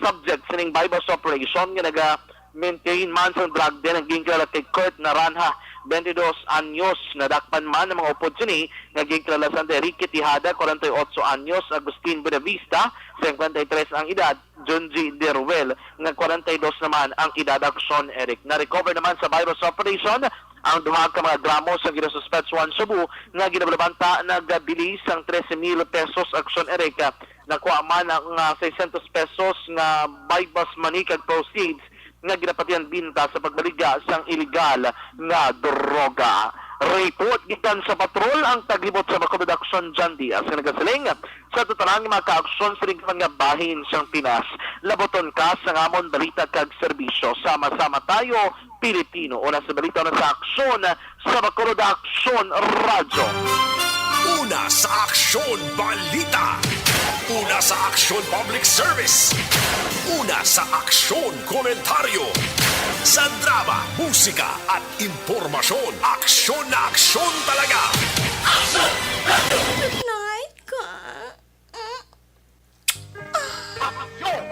subject sa ning bypass operation nga naga-maintain man sa drug den ang ginkilala kay Kurt Naranja, 22 anyos, nadakpan man ng mga upod sini, naging kilalasan de Ricky Tijada, 48 anyos, Agustin Buenavista, 53 ang edad, Junji Deruel, nga 42 naman ang edad. Action Eric. Na-recover naman sa bypass operation ang duha ka mga gramos sa ginasuspect 1 Cebu nga ginabalabanta nagabilis ang 13,000 pesos. Action Eric. Nakuha man ang 600 pesos nga bypass money kag proceeds nga ginapatian binta sa pagbaliga sang illegal nga droga. Report gikan sa patrol ang taglibot sa Bacolod Action John Diaz nga nagasiling sa totalang mga ka-aksyon sa mga bahin sang Pinas. Laboton ka sa ngamon balita kag serbisyo. Sama-sama tayo, Pilipino. Una sa balita na sa aksyon sa Bacolod Action Radyo. Una sa aksyon balita. Una sa aksyon public service. Una sa aksyon komentaryo. Sa drama, musika at impormasyon. Aksyon na aksyon talaga. Night ka.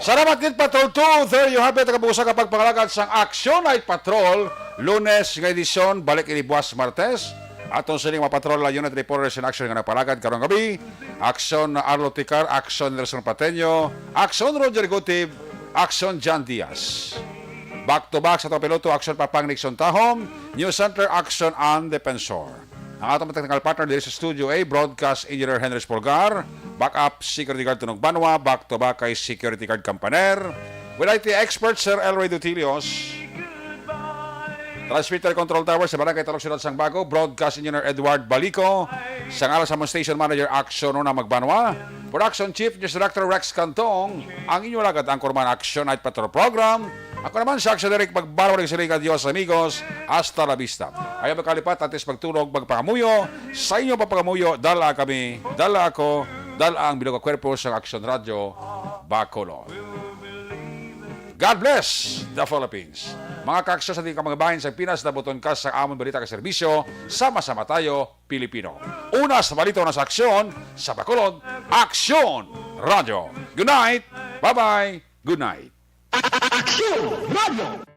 Salamat Night Patrol 2. There you have it. Nakabusa kapag pangalagat sang Action Night Patrol. Lunes nga edisyon, balik ilibuas Martes. Atong sining mapatrol la Unit Reporters in Action nga napalagad karong gabi. Action Arlo Ticar, Action Nelson Pateño, Action Roger Gutib, Action John Diaz. Back to back sa itong piloto, Action Papang Nixon Tahom, News Center, Action An Defensor. Ang atong technical partner dito sa Studio A, Broadcast Engineer Henry Spolgar, Backup Security Guard Tunog Banwa, back to back kay Security Guard Campaner. With IT expert Sir Elroy Dutilios. Transmitter Control Tower sa Barangay Talok Sunod Sang Bago. Broadcast Engineer Edward Balico. Sa ngalan sa Station Manager Action na Magbanwa. Production Chief News Director Rex Cantong. Ang inyong lagad ang Kurman Action Night Patrol Program. Ako naman si Action Derek Magbanwa ng Siliga Dios amigos. Hasta la vista. Ayaw magkalipat atis pagtulog magpangamuyo. Sa inyo papangamuyo, dala kami, dala ako, dala ang bilog kwerpo sa Action Radio Bacolod. God bless the Philippines. Mga kaksyo sa ating mga bahin sa Pinas na buton ka sa amon balita ka serbisyo, sama-sama tayo, Pilipino. Una sa balita na sa aksyon, sa Bacolod, Aksyon Radio. Good night, bye-bye, good night. Aksyon Radio!